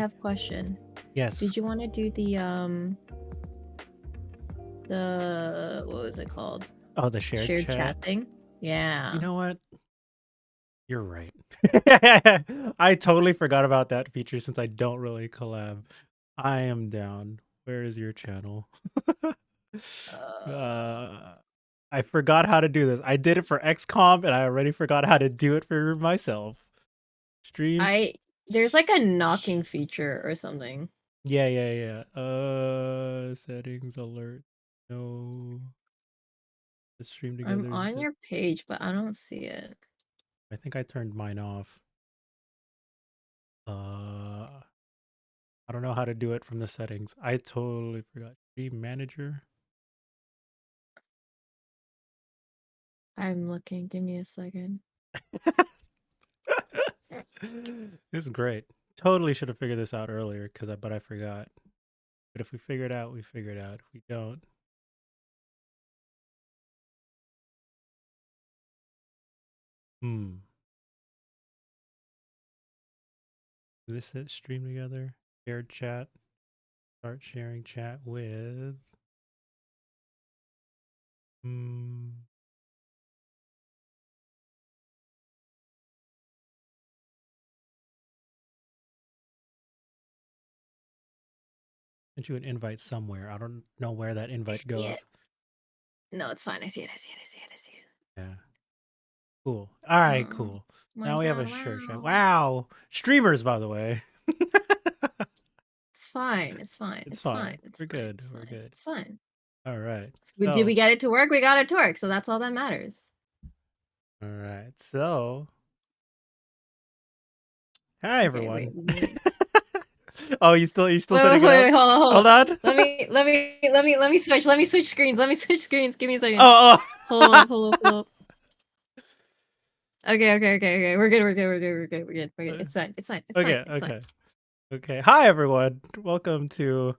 have a question. Yes. Did you want to do the what was it called? Oh, the shared chat thing? Yeah. You know what? You're right. I totally forgot about that feature since I don't really collab. I am down. Where is your channel? I forgot how to do this. I did it for XCOM and I already forgot how to do it for myself. Stream. There's like a knocking feature or something. Yeah. Settings alert. No. Let's stream together. I'm on your page, but I don't see it. I think I turned mine off. I don't know how to do it from the settings. I totally forgot. Stream manager. I'm looking. Give me a second. This is great. Totally should have figured this out earlier but I forgot. But if we figure it out, we figure it out. If we don't, Is this it? Stream together. Shared chat. Start sharing chat with. Sent you an invite somewhere. I don't know where that invite goes. No, it's fine. I see it. Yeah. Cool. All right, cool. Now we have a shirt chat. Wow. Streamers, by the way. It's fine. We're good. It's fine. All right. Did we get it to work? We got it to work, so that's all that matters. All right. So, hi everyone. Wait. Oh, you still setting wait, it up? Hold on. Let me switch. Let me switch screens. Give me a second. Oh. Hold up. Okay. We're good. It's fine. Okay. Hi everyone. Welcome to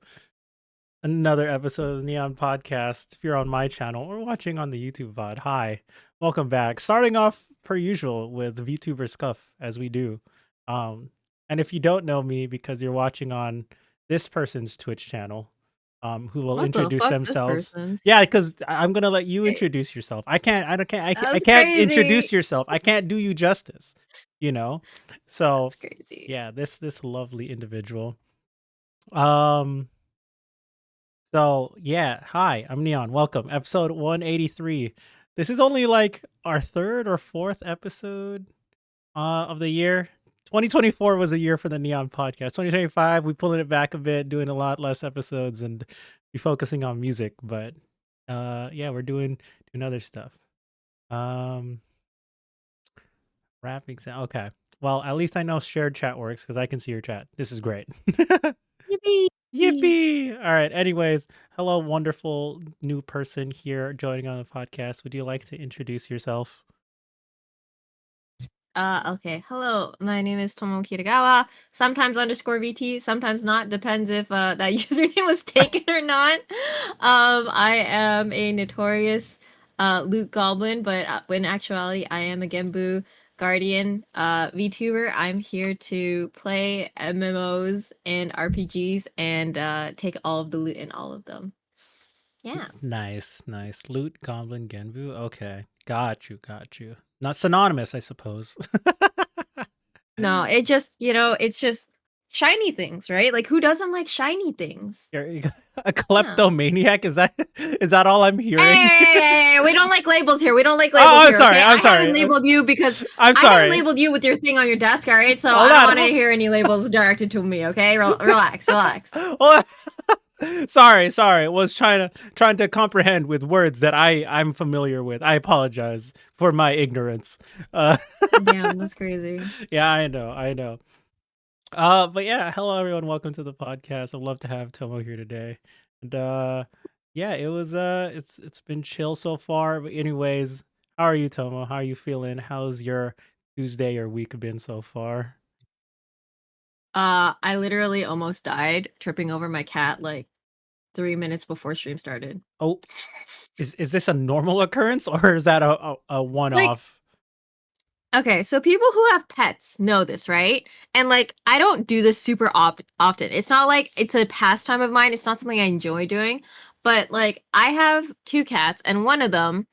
another episode of Neon Podcast. If you're on my channel or watching on the YouTube VOD, hi. Welcome back. Starting off per usual with VTuber Scuff as we do. And if you don't know me because you're watching on this person's Twitch channel, who will introduce themselves. Yeah, because I'm gonna let you introduce yourself. I can't introduce yourself. I can't do you justice. You know? So that's crazy. Yeah, this lovely individual. So yeah, hi, I'm Neon. Welcome. Episode 183. This is only like our third or fourth episode of the year. 2024 was a year for the Neon Podcast. 2025, we pulling it back a bit, doing a lot less episodes and be focusing on music. But yeah, we're doing other stuff. Rapping sound. Okay. Well, at least I know shared chat works because I can see your chat. This is great. Yippee! All right. Anyways, hello, wonderful new person here joining on the podcast. Would you like to introduce yourself? Okay. Hello, my name is Tomo Kitagawa. Sometimes _VT, sometimes not. Depends if that username was taken or not. I am a notorious loot goblin, but in actuality, I am a Genbu Guardian VTuber. I'm here to play MMOs and RPGs and take all of the loot in all of them. Yeah. Nice. Loot, Goblin, Genbu. Okay. Got you. Not synonymous, I suppose. No, it just, it's just shiny things, right? Like, who doesn't like shiny things? You're a kleptomaniac? Is that all I'm hearing? Hey, we don't like labels here. I'm sorry. Okay? I haven't labeled you because I'm sorry. I haven't labeled you with your thing on your desk, all right? So I don't want to hear any labels directed to me, okay? Relax. Sorry. I was trying to comprehend with words that I'm familiar with. I apologize for my ignorance. Damn, that's crazy. Yeah, I know. But yeah, hello everyone. Welcome to the podcast. I'd love to have Tomo here today. And yeah, it was it's been chill so far. But anyways, how are you, Tomo? How are you feeling? How's your Tuesday or week been so far? I literally almost died tripping over my cat like 3 minutes before stream started. Oh, is this a normal occurrence or is that a one-off? Okay, so people who have pets know this, right? And like, I don't do this super often. It's not like it's a pastime of mine. It's not something I enjoy doing. But like, I have two cats, and one of them,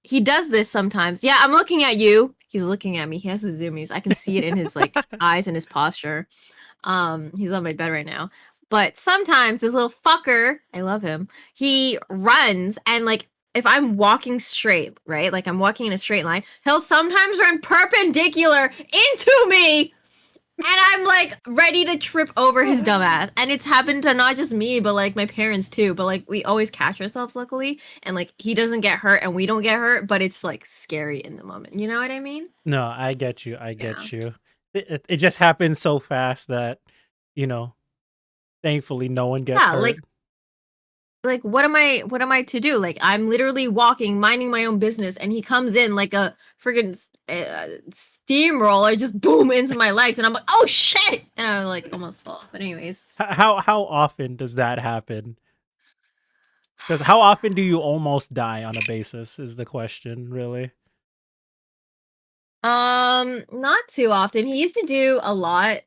he does this sometimes. Yeah, I'm looking at you. He's looking at me. He has the zoomies. I can see it in his like eyes and his posture. He's on my bed right now. But sometimes this little fucker, I love him, he runs and like if I'm walking straight, right? Like I'm walking in a straight line, he'll sometimes run perpendicular into me. And I'm like ready to trip over his dumb ass. And it's happened to not just me, but like my parents too. But like we always catch ourselves, luckily. And like he doesn't get hurt and we don't get hurt, but it's like scary in the moment. You know what I mean? No, I get you. I Yeah. get you. It just happens so fast that, you know, thankfully no one gets Yeah, hurt. like what am I to do? Like I'm literally walking, minding my own business, and he comes in like a friggin' steamroller, just boom into my legs, and I'm like, oh shit, and I like almost fall. But anyways, How often does that happen? Because how often do you almost die on a basis is the question, really. not too often. He used to do a lot.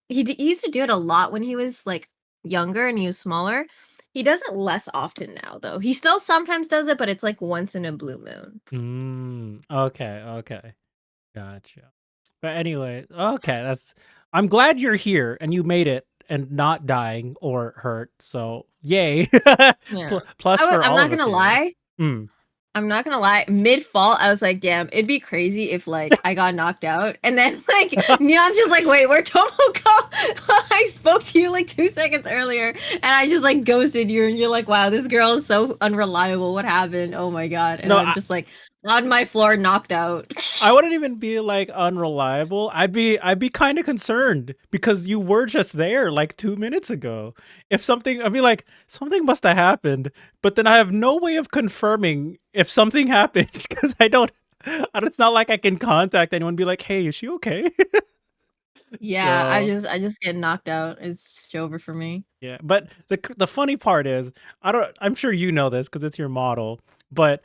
He used to do it a lot when he was like younger and he was smaller. He does it less often now, though. He still sometimes does it, but it's like once in a blue moon. Okay, okay. Gotcha. But anyway, okay, that's I'm glad you're here and you made it and not dying or hurt. So, yay. Yeah, Plus for I'm all not of us gonna here. lie. Mm. I'm not gonna lie, mid-fall, I was like, damn, it'd be crazy if like I got knocked out. And then like Neon's just like, wait, where'd Tomo go? I spoke to you like 2 seconds earlier and I just like ghosted you and you're like, wow, this girl is so unreliable. What happened? Oh my god. And No, I'm just like on my floor, knocked out. I wouldn't even be like unreliable. I'd be kind of concerned because you were just there like 2 minutes ago. If something I'd be like something must have happened, but then I have no way of confirming if something happened because I don't it's not like I can contact anyone and be like, "Hey, is she okay?" Yeah, So, I just get knocked out. It's just over for me. yeah, but the funny part is, I'm sure you know this because it's your model, but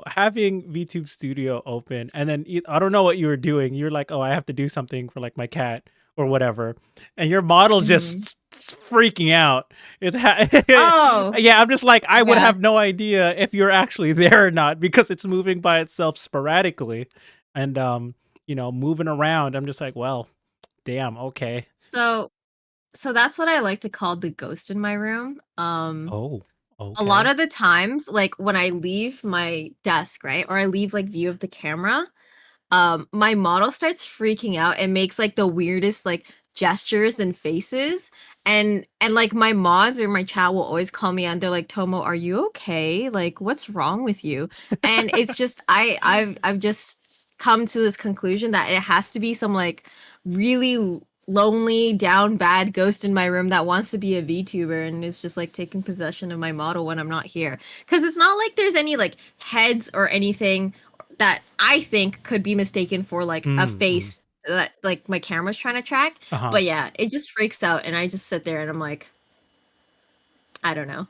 having VTube Studio open and then I don't know what you were doing. You're like, "Oh, I have to do something for like my cat or whatever," and your model's just Mhm. freaking out. Oh, Yeah, I'm just like, I would yeah. have no idea if you're actually there or not because it's moving by itself sporadically, and moving around. I'm just like, well, damn, okay. So that's what I like to call the ghost in my room. Oh, A lot okay. of the times, like when I leave my desk, right, or I leave like view of the camera, my model starts freaking out and makes like the weirdest like gestures and faces. And like my mods or my chat will always call me and they're like, Tomo, are you okay? Like, what's wrong with you? And it's just I've just come to this conclusion that it has to be some like really lonely, down bad ghost in my room that wants to be a VTuber and is just like taking possession of my model when I'm not here. Because it's not like there's any like heads or anything that I think could be mistaken for like a Mm. face that like my camera's trying to track. Uh-huh. But yeah, it just freaks out and I just sit there and I'm like, I don't know.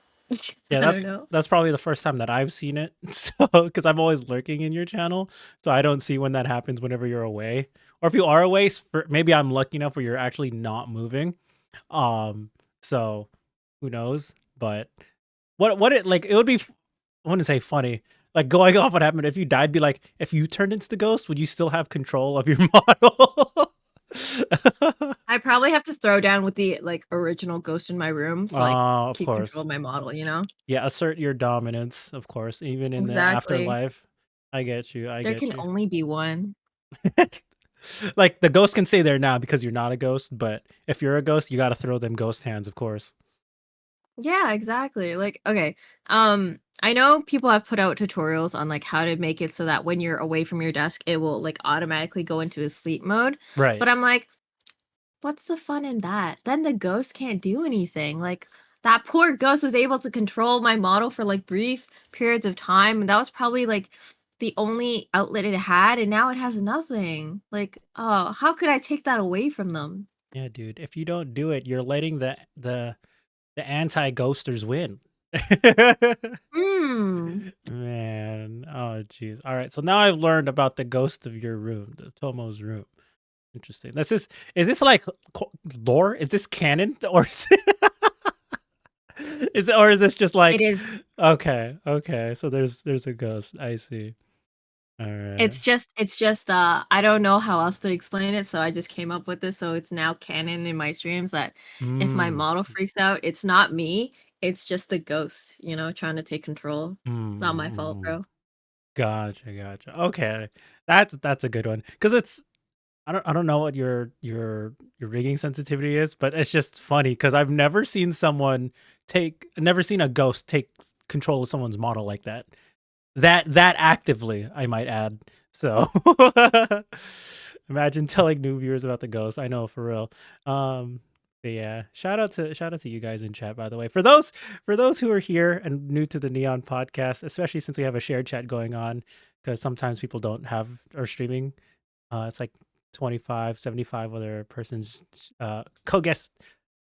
Yeah, I don't know. that's probably the first time that I've seen it. So, because I'm always lurking in your channel, so I don't see when that happens whenever you're away. Or if you are away, maybe I'm lucky enough where you're actually not moving. Um, so who knows? But what it like it would be I wouldn't say funny. Like going off what happened if you died, be like, if you turned into the ghost, would you still have control of your model? I probably have to throw down with the like original ghost in my room to like Of keep control course. of my model, you know? Yeah, assert your dominance, of course, even in the Exactly. afterlife. I get you. I There get can you. only be one. Like the ghost can stay there now because you're not a ghost, but if you're a ghost, you got to throw them ghost hands, of course. Yeah, exactly. Like, okay. I know people have put out tutorials on like how to make it so that when you're away from your desk, it will like automatically go into a sleep mode. Right. But I'm like, what's the fun in that? Then the ghost can't do anything. Like that poor ghost was able to control my model for like brief periods of time, and that was probably like the only outlet it had, and now it has nothing. Like, oh, how could I take that away from them? Yeah, dude. If you don't do it, you're letting the anti-ghosters win. Man, oh jeez. All right, so now I've learned about the ghost of your room, the Tomo's room. Interesting. Is this like lore? Is this canon or is this just It like is. okay. So there's a ghost. I see. All right. It's just I don't know how else to explain it, so I just came up with this, so it's now canon in my streams that if my Mm, model freaks out, it's not me, it's just the ghost, trying to take control. Not my fault, mm. bro. Gotcha. Okay. That's a good one. Because it's I don't know what your rigging sensitivity is, but it's just funny because I've never seen a ghost take control of someone's model like that. That actively, I might add. So imagine telling new viewers about the ghost. I know for real. But yeah, shout out to you guys in chat, by the way. For those who are here and new to the Neon podcast, especially since we have a shared chat going on, because sometimes people don't have or streaming. It's like 25, 75 other persons co-guest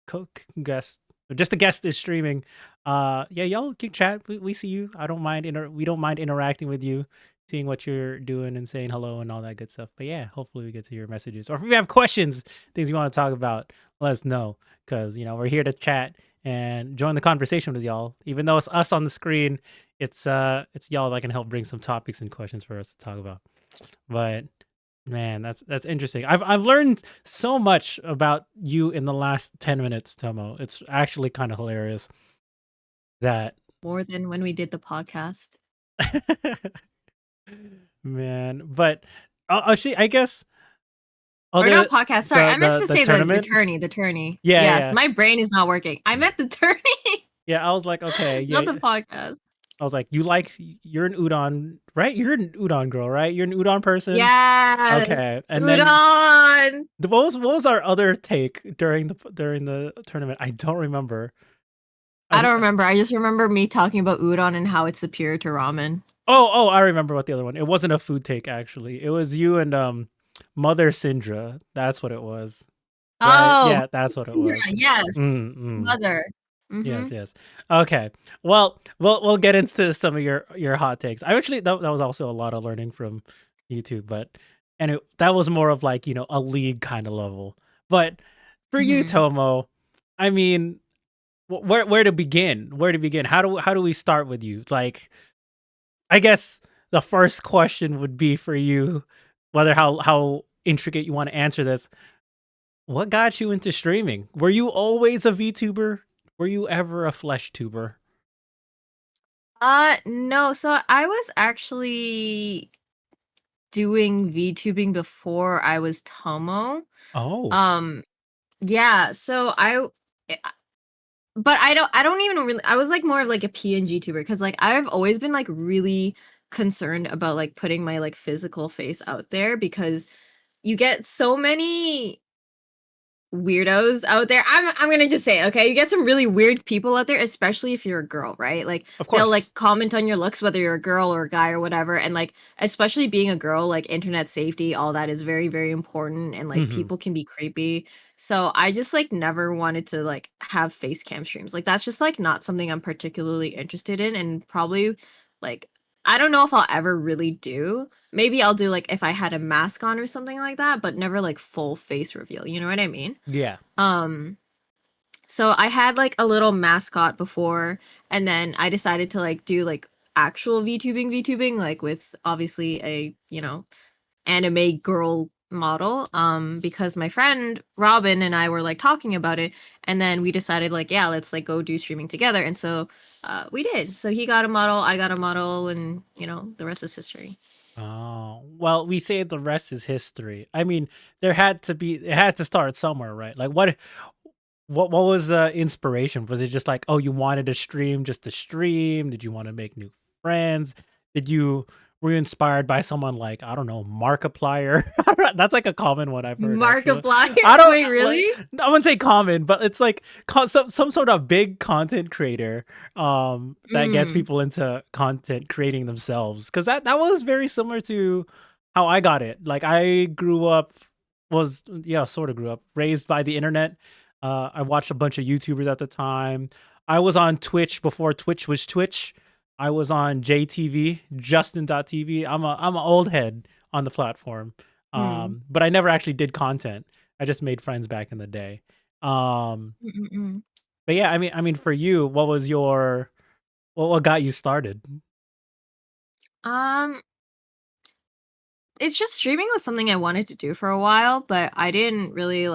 co-guest just a guest is streaming. Yeah, y'all can chat. We see you. I don't mind we don't mind interacting with you, seeing what you're doing and saying hello and all that good stuff. But yeah, hopefully we get to your messages. Or if you have questions, things you want to talk about, let us know. Cause we're here to chat and join the conversation with y'all. Even though it's us on the screen, it's y'all that can help bring some topics and questions for us to talk about. But man, that's interesting. I've learned so much about you in the last 10 minutes, Tomo. It's actually kind of hilarious that More than when we did the podcast. man, but actually I guess Or other not podcast, sorry, the I meant to the say the tournament. tourney, the tourney. Yeah, Yes, yeah. my brain is not working. I meant the tourney, Yeah, I was like, okay, not the yeah. podcast. I was like, you're an udon, right? You're an udon girl, right? You're an udon person. Yes! Okay. And then Udon! what was our other take during the tournament? I don't remember. I I, don't remember, I just remember me talking about udon and how it's superior to ramen. Oh, I remember what the other one. It wasn't a food take actually. It was you and Mother Syndra. That's what it was. Right? Oh, Yeah, that's what it Sandra, was. yes. Mm. Mother. Mhm. Yes. Okay. Well, we'll get into some of your hot takes. I actually that was also a lot of learning from YouTube, but that was more of like, a league kind of level. But for you, Mhm. Tomo, I mean, where to begin? Where to begin? How do we start with you? Like I guess the first question would be for you, whether how intricate you want to answer this. What got you into streaming? Were you always a VTuber? Were you ever a flesh tuber? No, so I was actually doing VTubing before I was Tomo. Oh, Um, yeah, so eh, but I don't even really I was like more of like a PNG tuber because like I've always been like really concerned about like putting my like physical face out there because you get so many weirdos out there. I'm gonna just say it, okay? You get some really weird people out there, especially if you're a girl, right? Like of they'll course. like comment on your looks, whether you're a girl or a guy or whatever. And like especially being a girl, like internet safety, all that is very, very important. And like Hmm. people can be creepy. So I just like never wanted to like have face cam streams. Like that's just like not something I'm particularly interested in, and probably like I don't know if I'll ever really do. Maybe I'll do like if I had a mask on or something like that, but never like full face reveal. You know what I mean? Yeah. Um, so I had like a little mascot before, and then I decided to like do like actual VTubing, like with obviously a, anime girl model. Because my friend Robin and I were like talking about it, and then we decided like, yeah, let's like go do streaming together. And so we did. So he got a model, I got a model, and the rest is history. Oh, well, we say the rest is history. I mean, it had to start somewhere, right? Like what was the inspiration? Was it just like, oh, you wanted to stream just to stream? Did you want to make new friends? Did you Were you inspired by someone like, I don't know, Markiplier? That's like a common one I've heard actually. Markiplier? I don't Wait, like really? I wouldn't say common, but it's like some sort of big content creator that gets Mm. people into content creating themselves. Cause that was very similar to how I got it. Like I grew up was yeah, sort of grew up, raised by the internet. I watched a bunch of YouTubers at the time. I was on Twitch before Twitch was Twitch. I was on JTV, Justin.tv. I'm an old head on the platform. Hmm. But I never actually did content. I just made friends back in the day. Um, Mm-mm-mm. but yeah, I mean, for you, what was your what got you started? Um, it's just streaming was something I wanted to do for a while, but I didn't really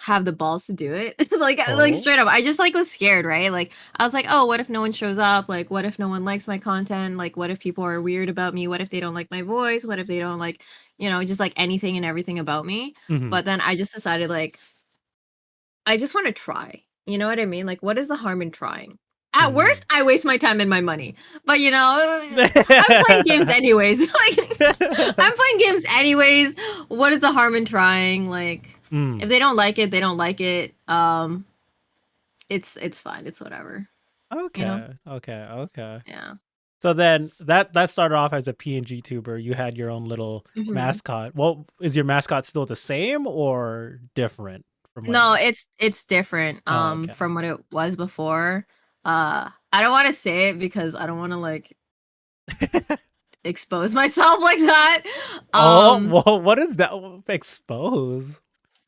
have the balls to do it. Like Oh. straight up. I just was scared, right? Like I was like, "Oh, what if no one shows up? Like what if no one likes my content? Like what if people are weird about me? What if they don't like my voice? What if they don't like, just like anything and everything about me?" Hmm. But then I just decided I just want to try. You know what I mean? Like what is the harm in trying? At Mm. worst, I waste my time and my money. But I'm playing games anyways. I'm playing games anyways. What is the harm in trying? Like if Mm. they don't like it, they don't like it. It's fine. It's whatever. You know? Okay. Okay. Okay. Yeah. So then that started off as a PNG tuber. You had your own little Hmm. mascot. Well, is your mascot still the same or different from what No, it? it's different Oh, okay. from what it was before. I don't want to say it because I don't want to expose myself like that. Oh, Um well, what is that? Expose.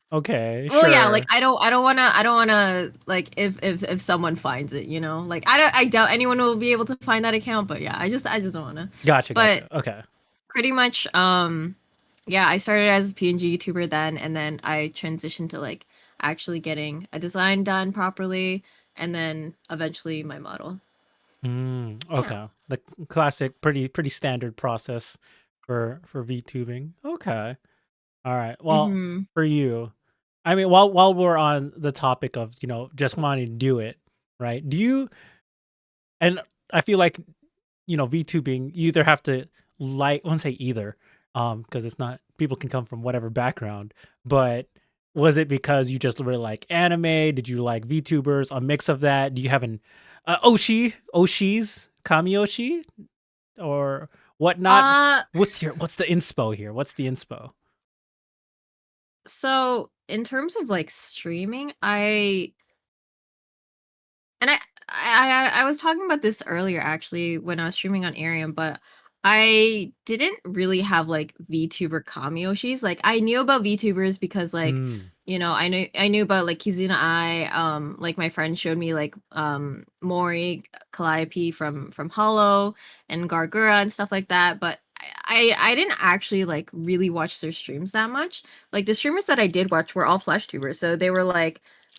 Okay, Well, yeah, like sure. I don't wanna like if someone finds it, like I doubt anyone will be able to find that account, but yeah, I just don't wanna. Gotcha, But gotcha. Okay. pretty much, yeah, I started as a PNG YouTuber then, and then I transitioned to actually getting a design done properly, and then eventually my model. Yeah. Okay. The classic, pretty standard process for VTubing. Okay. All right. Well, Mm-hmm. for you, I mean, while we're on the topic of just wanting to do it, right? Do you? And I feel like VTubing, you either have to like, I won't say either, because it's not, people can come from whatever background, but was it because you just really like anime? Did you like VTubers? A mix of that? Do you have an Oshi's Kamioshi or whatnot? Uh, What's the inspo here? What's the inspo? so in terms of streaming, and I was talking about this earlier actually when I was streaming on Arium, but I didn't really have VTuber Kamioshis. Like I knew about VTubers because Mm. I knew about Kizuna Ai. Like my friend showed me Mori Calliope from Hollow and Gargura and stuff like that. But I didn't actually really watch their streams that much. Like the streamers that I did watch were all flesh tubers. So they were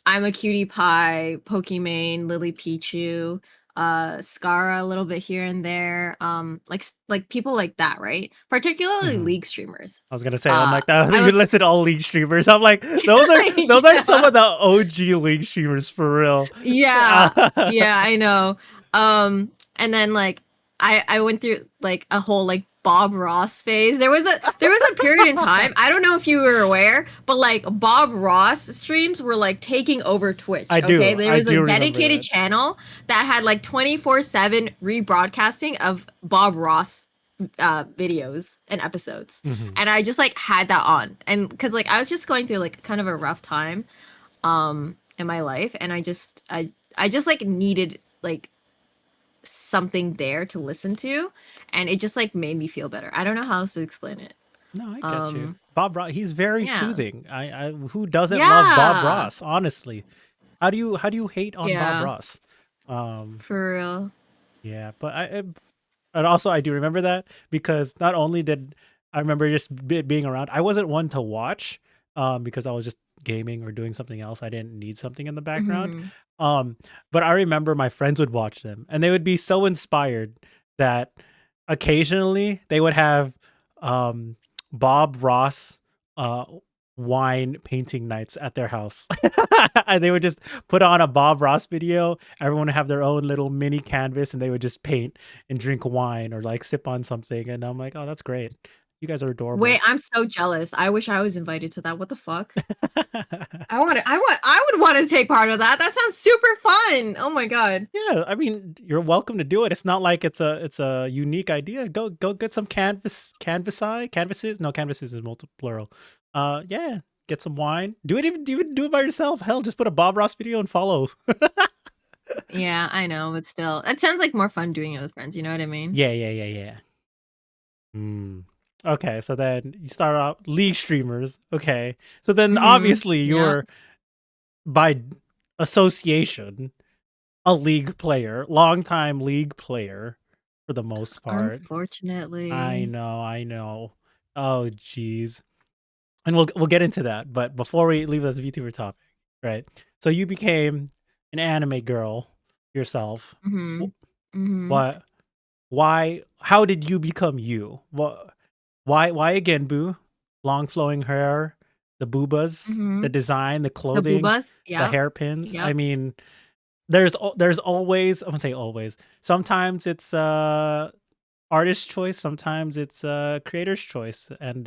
I'm a Cutie Pie, Pokimane, Lily Pichu, Scara a little bit here and there. Like people like that, right? Particularly Mhm. League streamers. I was gonna say, I'm like that. I You was listed all league streamers. I'm like, those are some yeah. of the OG league streamers for real. Yeah. Yeah, I know. And then I went through a whole Bob Ross phase. There was a period in time, I don't know if you were aware, but Bob Ross streams were taking over Twitch, okay? There I was a do remember dedicated that. channel that had 24/7 rebroadcasting of Bob Ross videos and episodes. Hmm. And I just had that on. And cuz I was just going through kind of a rough time in my life, and I just needed something there to listen to, and it just made me feel better. I don't know how else to explain it. No, I get you. um Bob Ross, he's very yeah. soothing. I who doesn't love Bob Yeah. Ross? Honestly, how do you hate on Bob Yeah, Ross? Um, for real. yeah, but and also I do remember that because not only did I remember just being around, I wasn't one to watch, because I was just gaming or doing something else. I didn't need something in the background. Hmm. Um, but I remember my friends would watch them and they would be so inspired that occasionally they would have um Bob Ross uh wine painting nights at their house. And they would just put on a Bob Ross video. Everyone would have their own little mini canvas and they would just paint and drink wine or sip on something. And I'm like, oh, that's great. You guys are Wait, adorable. I'm so jealous. I wish I was invited to that. What the fuck? I would want to take part of that. That sounds super fun. Oh my god. Yeah, I mean, you're welcome to do it. It's not like it's a unique idea. Go get some canvases. No, canvases is multiple plural. Yeah, get some wine. Do it even do it by yourself. Hell, just put a Bob Ross video and follow. Yeah, I know, but still, it sounds like more fun doing it with friends. You know what I mean? Yeah, yeah, yeah, yeah. Hmm. Okay, so then you start out League streamers. Okay, so then Mm-hmm. obviously Yeah. you're by association a League player, longtime League player for the most part. I Unfortunately. know, I know. Oh, jeez. And we'll get into that, but before we leave this VTuber topic, right? So you became an anime girl yourself. Mm-hmm. Wh- Mm-hmm. What? Why? How did you become you? What? Why again, Boo? Long flowing hair, the boobas, the Mm-hmm. design, the The clothing, boobas. the Yep. hairpins. I Yep. mean, there's always, I won't say always. Sometimes it's artist choice, sometimes it's creator's choice. And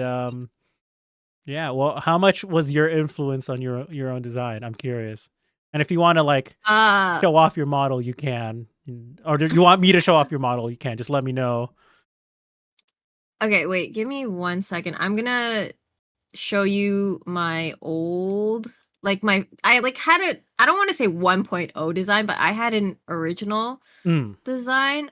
yeah, well, how much was your influence on your own design? I'm curious. And if you want to like Uh show off your model, you can. Or do you want me to show off your model? You can. Just let me know. okay, wait, give me 1 second. I'm gonna show you my old my I like had a I don't want to say 1.0 design, but I had an original Mm, design.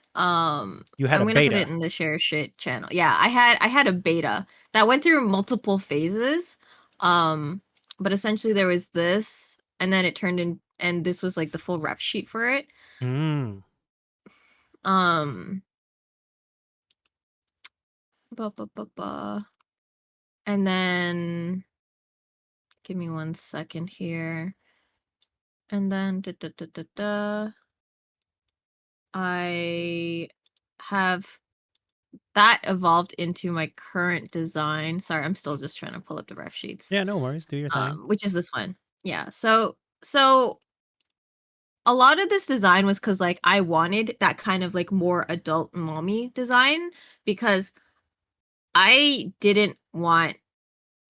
you had I'm a gonna put it beta. in the share shit channel. Yeah, I had a beta that went through multiple phases. Um, but essentially there was this, and then it turned in, and this was like the full rep sheet for it. Mm. Um, ba, ba, ba, ba. And then give me 1 second here. And then I have that evolved into my current design. Sorry, I'm still just trying to pull up the ref sheets. Yeah, no worries. Do your thing. Which is this one. Yeah. So a lot of this design was because like I wanted that kind of like more adult mommy design because I didn't want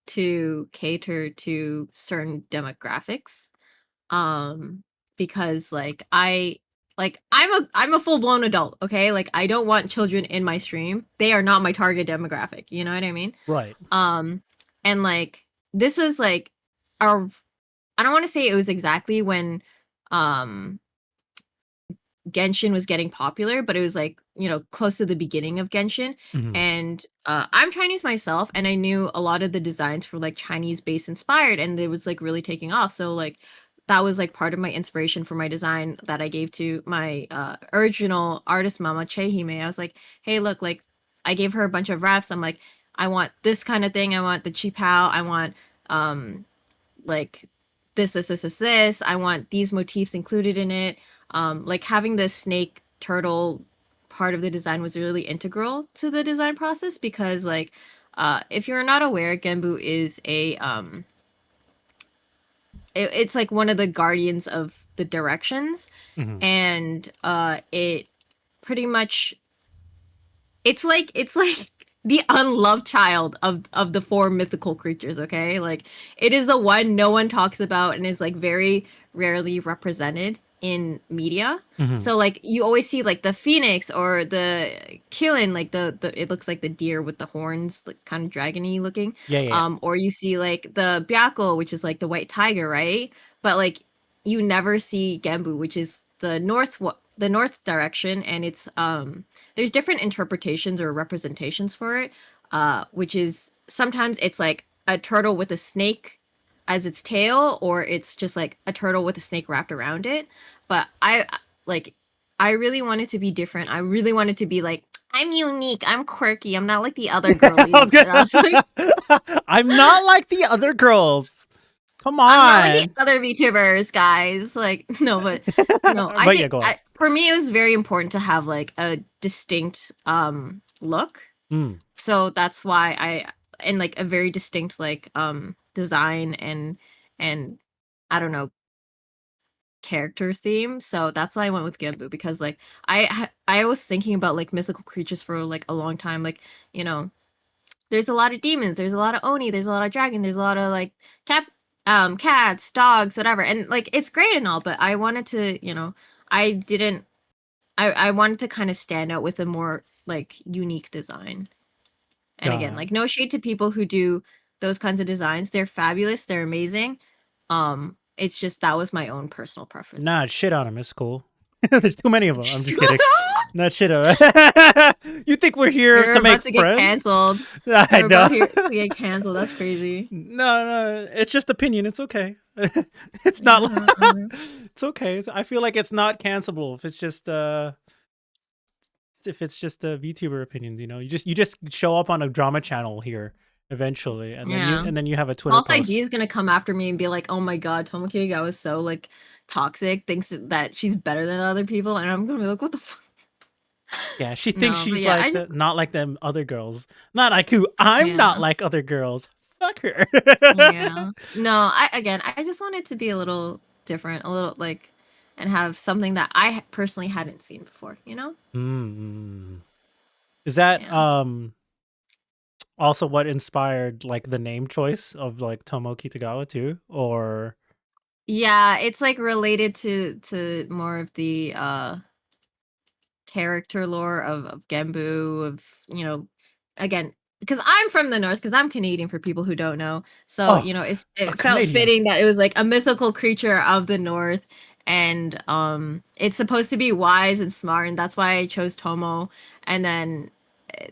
to cater to certain demographics. Um because I'm a full-blown adult, okay? Like I don't want children in my stream. They are not my target demographic, you know what I mean? Right. Um and like this was like our I don't want to say it was exactly when um Genshin was getting popular, but it was like, close to the beginning of Genshin. Mhm. And I'm Chinese myself, and I knew a lot of the designs were like Chinese base inspired, and it was like really taking off. So, like, that was like part of my inspiration for my design that I gave to my original artist mama, Chehime. I was like, hey, look, like, I gave her a bunch of refs. I'm like, I want this kind of thing. I want the chi pao. I want, like this. I want these motifs included in it. Like having the snake turtle part of the design was really integral to the design process because like if you're not aware, Genbu is it's like one of the guardians of the directions, Mhm. and it pretty much it's like the unloved child of the four mythical creatures, okay? Like it is the one no one talks about and is like very rarely represented in media. Mhm. So like you always see like the phoenix or the killin, like the it looks like the deer with the horns, like kind of dragony looking. Yeah, yeah. Or you see like the byakko, which is like the white tiger, right? But like you never see Genbu, which is the north direction, and it's there's different interpretations or representations for it, which is sometimes it's like a turtle with a snake as its tail, or it's just like a turtle with a snake wrapped around it. But like I really wanted to be different. I really wanted to be like, I'm unique, I'm quirky, I'm not like the other I was girlies. And I was like, I'm not like the other girls. Come I'm not like the on. other VTubers, guys. Like, no, but no, I But yeah, think go on. for me it was very important to have like a distinct look. Mm. So that's why and like a very distinct like design and I don't know, character theme. So that's why I went with Genbu because like I was thinking about like mythical creatures for like a long time. Like, you know, there's a lot of demons, there's a lot of oni, there's a lot of dragon, there's a lot of like cats, dogs, whatever. And like it's great and all, but I wanted to, I didn't I wanted to kind of stand out with a more like unique design. And again, God. like no shade to people who do those kinds of designs. They're fabulous, they're amazing. It's just that was my own personal Nah, preference. shit on him. It's cool. There's too many of them. I'm just kidding. That shit. You think we're here You're to about make to get friends? canceled. I You're know. about here to get canceled. That's crazy. No, no, it's just opinion. It's okay. It's not. Mhm, mhm. It's okay. I feel like it's not cancelable if it's just a VTuber opinions. You just show up on a drama channel here eventually, and then you Yeah. and then you have a Twitter Boss IG post. is gonna come after me and be like, "Oh my god, Tomo Kitagawa is so like toxic, thinks that she's better than other people," and I'm gonna be like, "What the fuck?" Yeah, she thinks No, but she's yeah, like I just not like them other girls. Not like who I'm not yeah, like other girls. Fuck her. yeah. No, I just want it to be a little different, a little like, and have something that I personally hadn't seen before. You know? Mm. Is that Yeah. also what inspired like the name choice of like Tomo Kitagawa too? Or Yeah, it's like related to more of the character lore of Genbu, of, again, because I'm from the north, because I'm Canadian for people who don't know. So, oh, a it felt Canadian. fitting that it was like a mythical creature of the north, and it's supposed to be wise and smart, and that's why I chose Tomo. And then eh,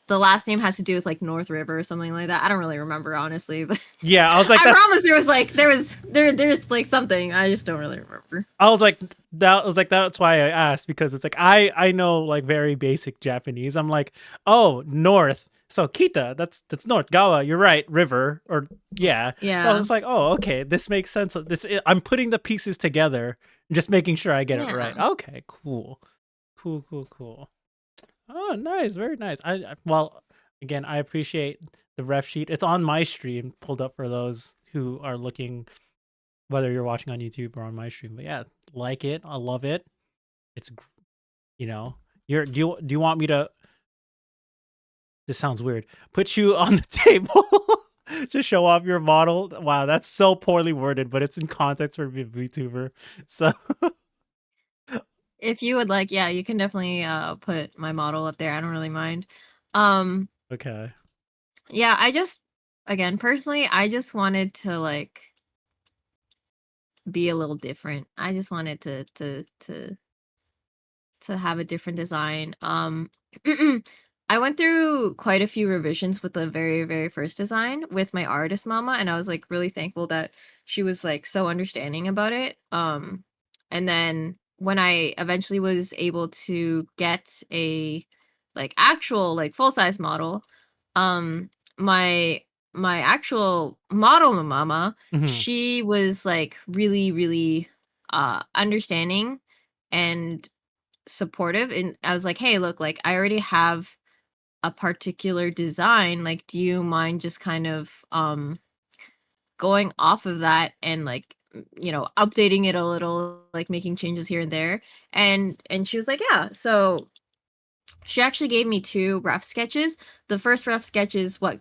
the last name has to do with like North River or something like that. I don't really remember, honestly, but Yeah, I was like I that's promise there's like something. I just don't really remember. I was like that's why I asked, because it's like I know like very basic Japanese. I'm like, "Oh, north. So Kita, that's north. Gawa, you're right, river or yeah." So I was Yeah. just like, "Oh, okay, this makes sense. I'm putting the pieces together, just making sure I get it right." Yeah. Okay, cool. Cool, cool, cool. Oh, nice, very nice. Well, again, I appreciate the ref sheet. It's on my stream, pulled up for those who are looking, whether you're watching on YouTube or on my stream. But yeah, like it, I love it. It's you know, do you want me to? This sounds weird. Put you on the table to show off your model. Wow, that's so poorly worded, but it's in context for a VTuber. So If you would like, yeah, you can definitely put my model up there. I don't really mind. Um okay. yeah, I just, again, personally, I just wanted to like be a little different. I just wanted to have a different design. I went through quite a few revisions with the very, very first design with my artist mama, and I was like really thankful that she was like so understanding about it. And then when I eventually was able to get a like actual like full size model, um, my my actual model mama, Hmm. she was like really, really understanding and supportive, and I was like, "Hey, look, like I already have a particular design. Like, do you mind just kind of going off of that and like updating it a little, like making changes here and there?" And she was like, "Yeah." So she actually gave me two rough sketches. The first rough sketch is what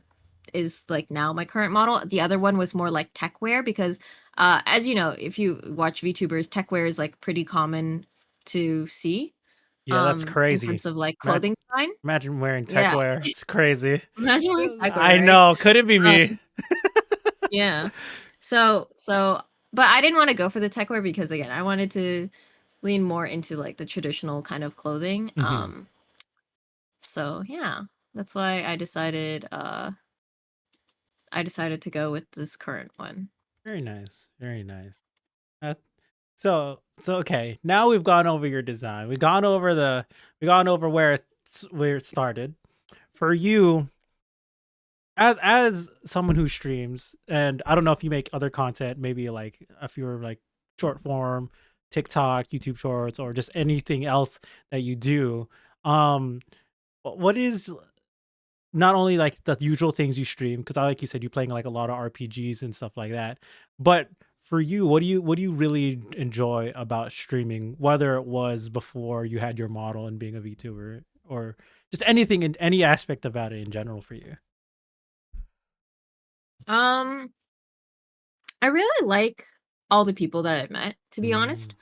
is like now my current model. The other one was more like techwear because as you know, if you watch VTubers, techwear is like pretty common to see Yeah, that's in crazy. terms of like Ima- clothing design. Imagine wearing tech Yeah. wear. It's crazy. Imagine wearing techwear, I right? know. Could it be me? Um, yeah. So but I didn't want to go for the techwear because again, I wanted to lean more into like the traditional kind of clothing. Hmm. So yeah, that's why I decided to go with this current one. Very nice. Very nice. Uh, so okay. Now we've gone over your design. We've gone over where it started. For you, as someone who streams, and I don't know if you make other content, maybe like if you're like short form, TikTok, YouTube Shorts, or just anything else that you do. Um, what is not only like the usual things you stream, because I like you said you playing like a lot of RPGs and stuff like that, but for you, what do you really enjoy about streaming, whether it was before you had your model and being a VTuber, or just anything in any aspect about it in general for you? Um, I really like all the people that I've met, to be Mm, honest.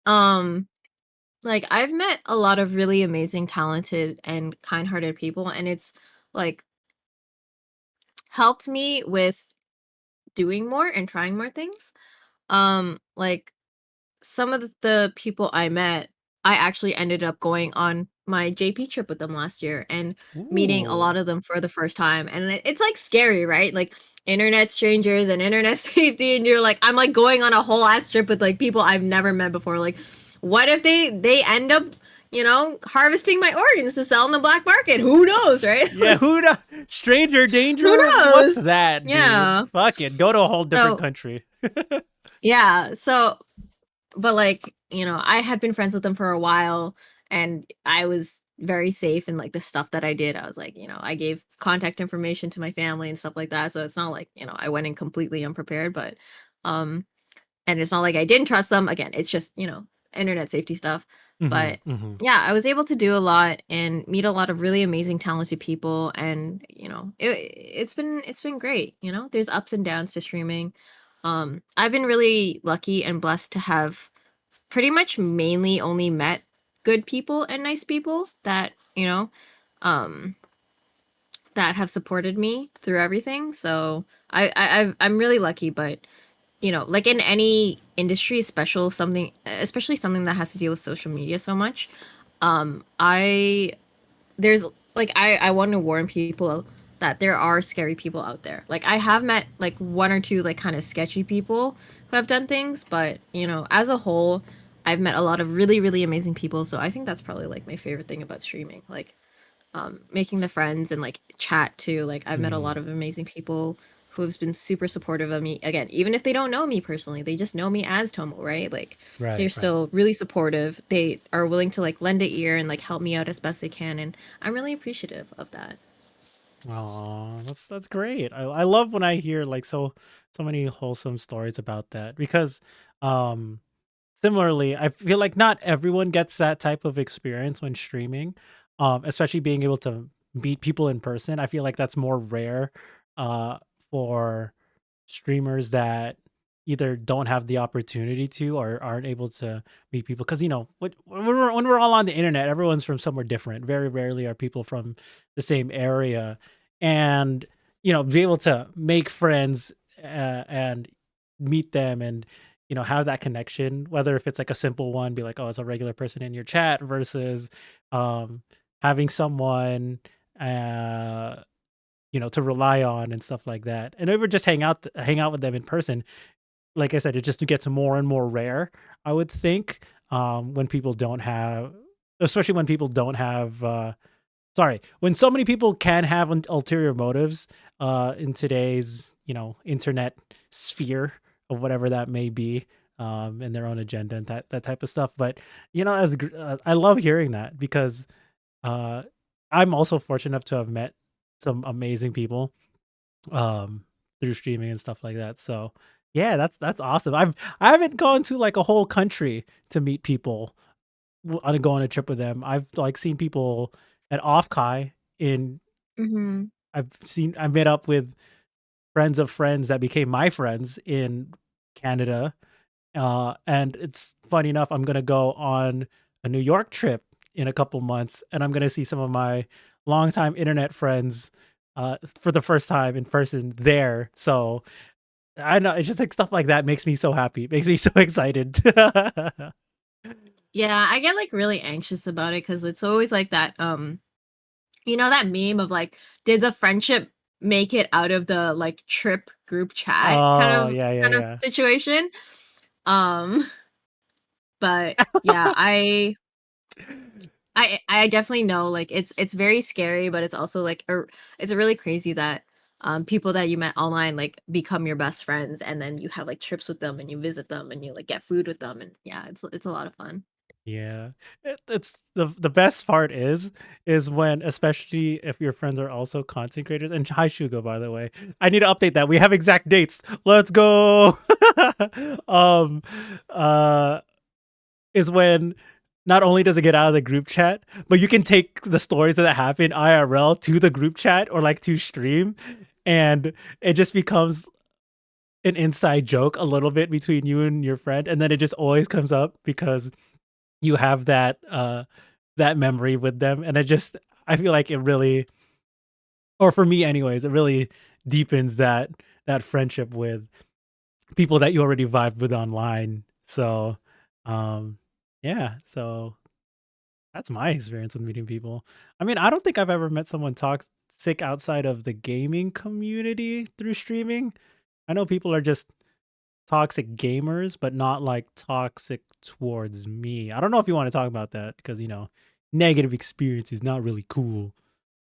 Um, like I've met a lot of really amazing, talented, and kind-hearted people, and it's like helped me with doing more and trying more things. Like some of the people I met, I actually ended up going on my JP trip with them last year and meeting a lot Ooh. of them for the first time. And it's like scary, right? Like internet strangers and internet safety, and you're like, I'm like going on a whole ass trip with like people I've never met before. Like, what if they end up, harvesting my organs to sell in the black market? Who knows, right? Yeah, Like, who the stranger who danger? What's knows? that, dude? Yeah. Fuck it. Go to a whole different So country. yeah. So but like, I had been friends with them for a while, and I was very safe in like the stuff that I did. I was like, I gave contact information to my family and stuff like that. So it's not like, I went in completely unprepared, but um and it's not like I didn't trust them. Again, it's just, internet safety stuff. Hmm, But hmm. yeah, I was able to do a lot and meet a lot of really amazing talented people, and it's been great. There's ups and downs to streaming. I've been really lucky and blessed to have pretty much mainly only met good people and nice people that, um that have supported me through everything. So I'm really lucky, but like in any industry, especially something that has to deal with social media so much, I there's like I want to warn people that there are scary people out there. Like I have met like one or two like kind of sketchy people who have done things, but as a whole, I've met a lot of really really amazing people. So I think that's probably like my favorite thing about streaming. Like making the friends and like chat too. Like I've met a lot Mm, of amazing people who have been super supportive of me. Again, even if they don't know me personally, they just know me as Tomo, right? Like they're right, right. still really supportive. They are willing to like lend a ear and like help me out as best they can, and I'm really appreciative of that. Oh, that's great. I love when I hear like so many wholesome stories about that because um similarly, I feel like not everyone gets that type of experience when streaming, especially being able to meet people in person. I feel like that's more rare uh for streamers that either don't have the opportunity to or aren't able to meet people because when we're all on the internet, everyone's from somewhere different. Very rarely are people from the same area, and be able to make friends and meet them and have that connection, whether if it's like a simple one, be like, oh, it's a regular person in your chat versus um having someone uh to rely on and stuff like that. And ever just hang out with them in person. Like I said, it just gets more and more rare, I would think, when people don't have, especially when people don't have, sorry, when so many people can have ulterior motives in today's, internet sphere of whatever that may be, and their own agenda and that type of stuff. But I love hearing that because uh, I'm also fortunate enough to have met some amazing people um through streaming and stuff like that. So yeah, that's awesome. I haven't gone to like a whole country to meet people on go on a trip with them. I've like seen people at Offkai in Hmm. I met up with friends of friends that became my friends in Canada. And it's funny enough, I'm gonna go on a New York trip in a couple months, and I'm gonna see some of my longtime internet friends for the first time in person there. So I know it's just like stuff like that makes me so happy. It makes me so excited. Yeah, I get like really anxious about it because it's always like that. That meme of like, did the friendship make it out of the like trip group chat kind Oh of yeah, yeah, kind of yeah. situation. Um, but yeah, I definitely know like it's very scary, but it's also like it's really crazy that people that you met online like become your best friends, and then you have like trips with them and you visit them and you like get food with them, and yeah, it's a lot of fun. Yeah. It's the best part is when, especially if your friends are also content creators. And hi Shugo, by the way. I need to update that. We have exact dates. Let's go. um uh is when not only does it get out of the group chat, but you can take the stories that happen IRL to the group chat or like to stream, and it just becomes an inside joke a little bit between you and your friend, and then it just always comes up because you have that memory with them, and I feel like it really, or for me anyways, it really deepens that friendship with people that you already vibe with online. So Um, yeah, so that's my experience with meeting people. I mean, I don't think I've ever met someone toxic outside of the gaming community through streaming. I know people are just toxic gamers, but not like toxic towards me. I don't know if you want to talk about that because, negative experience is not really cool.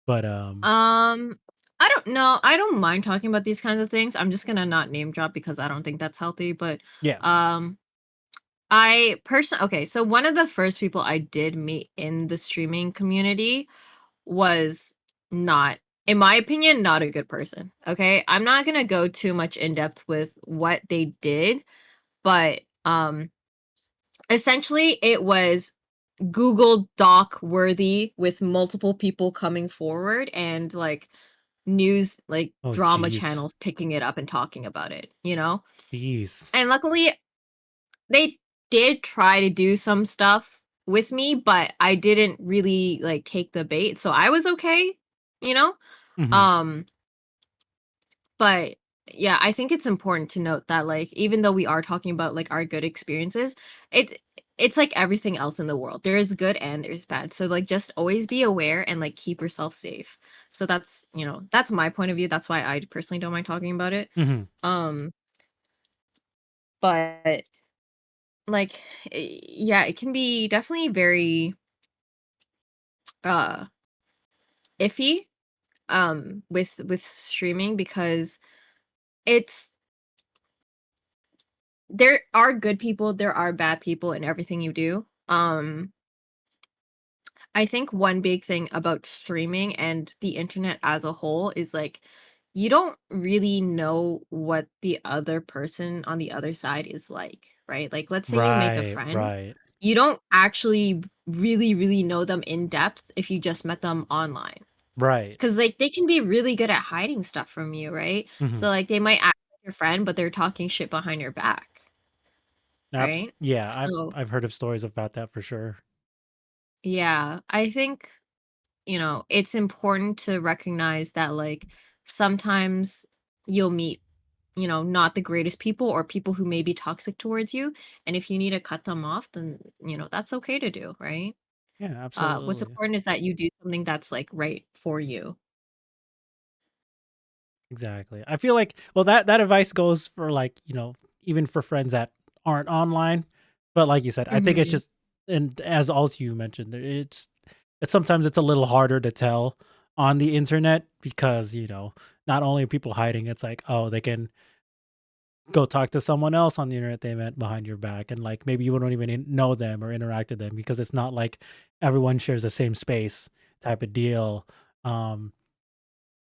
But Um, I don't know. I don't mind talking about these kinds of things. I'm just gonna not name drop because I don't think that's healthy. But yeah. um, I personally okay. So one of the first people I did meet in the streaming community was not, in my opinion, not a good person. Okay, I'm not gonna go too much in depth with what they did, but essentially it was Google Doc worthy with multiple people coming forward and like news like Oh, drama jeez. channels picking it up and talking about it, you know? Jeez. And luckily they did try to do some stuff with me, but I didn't really like take the bait. So I was okay, you know? Hmm. Um but yeah, I think it's important to note that like even though we are talking about like our good experiences, it's like everything else in the world. There is good and there's bad. So like just always be aware and like keep yourself safe. So that's, that's my point of view. That's why I personally don't mind talking about it. Hmm. Um but like yeah, it can be definitely very uh iffy with streaming because it's there are good people, there are bad people in everything you do. I think one big thing about streaming and the internet as a whole is like you don't really know what the other person on the other side is like, right? Like let's say you make a Right, friend, right, you don't actually really know them in depth if you just met them online. right. Cuz like they can be really good at hiding stuff from you, right? Hmm. So like they might act like your friend but they're talking shit behind your back, right? Yeah, So I've heard of stories about that for sure. yeah, I think, it's important to recognize that like sometimes you'll meet, not the greatest people or people who may be toxic towards you. And if you need to cut them off, then, that's okay to do, right? Yeah, What's absolutely. important is that you do something that's like right for you. Exactly. I feel like that advice goes for like, even for friends that aren't online. But like you said, I think it's Hmm. just, and as also you mentioned, it's sometimes it's a little harder to tell on the internet because, not only are people hiding, it's like, oh, they can go talk to someone else on the internet they met behind your back, and like maybe you don't even know them or interact with them because it's not like everyone shares the same space type of deal. Um,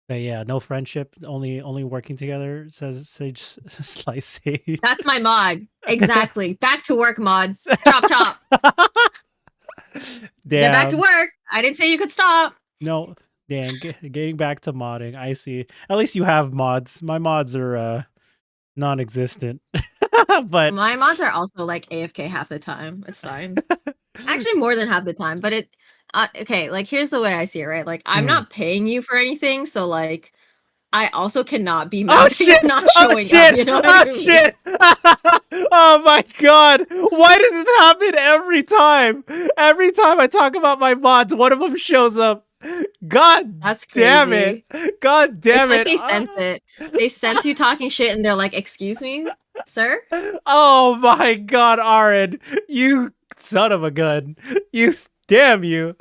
but yeah, no friendship, only working together, says Sage Slice Sage. That's my mod. Exactly. Back to work, mod. Chop, chop. Get back to Damn. work. I didn't say you could stop. No, damn, getting back to modding. I see. At least you have mods. My mods are non-existent. But My mods are also like AFK half the time. It's fine. Actually, more than half the time, but okay, like here's the way I see it, right? Like I'm Mhm. not paying you for anything, so like I also cannot be Oh mad that you're shit! not Oh showing up, shit! you know what Oh I mean? shit! Oh my god! Why does this happen every time? Every time I talk about my mods, one of them shows up. God That's damn it! crazy. God It's damn like it! they sense it. They sense you talking shit and they're like, "Excuse me, sir?" Oh my god, Aaron! You son of a gun! You damn you!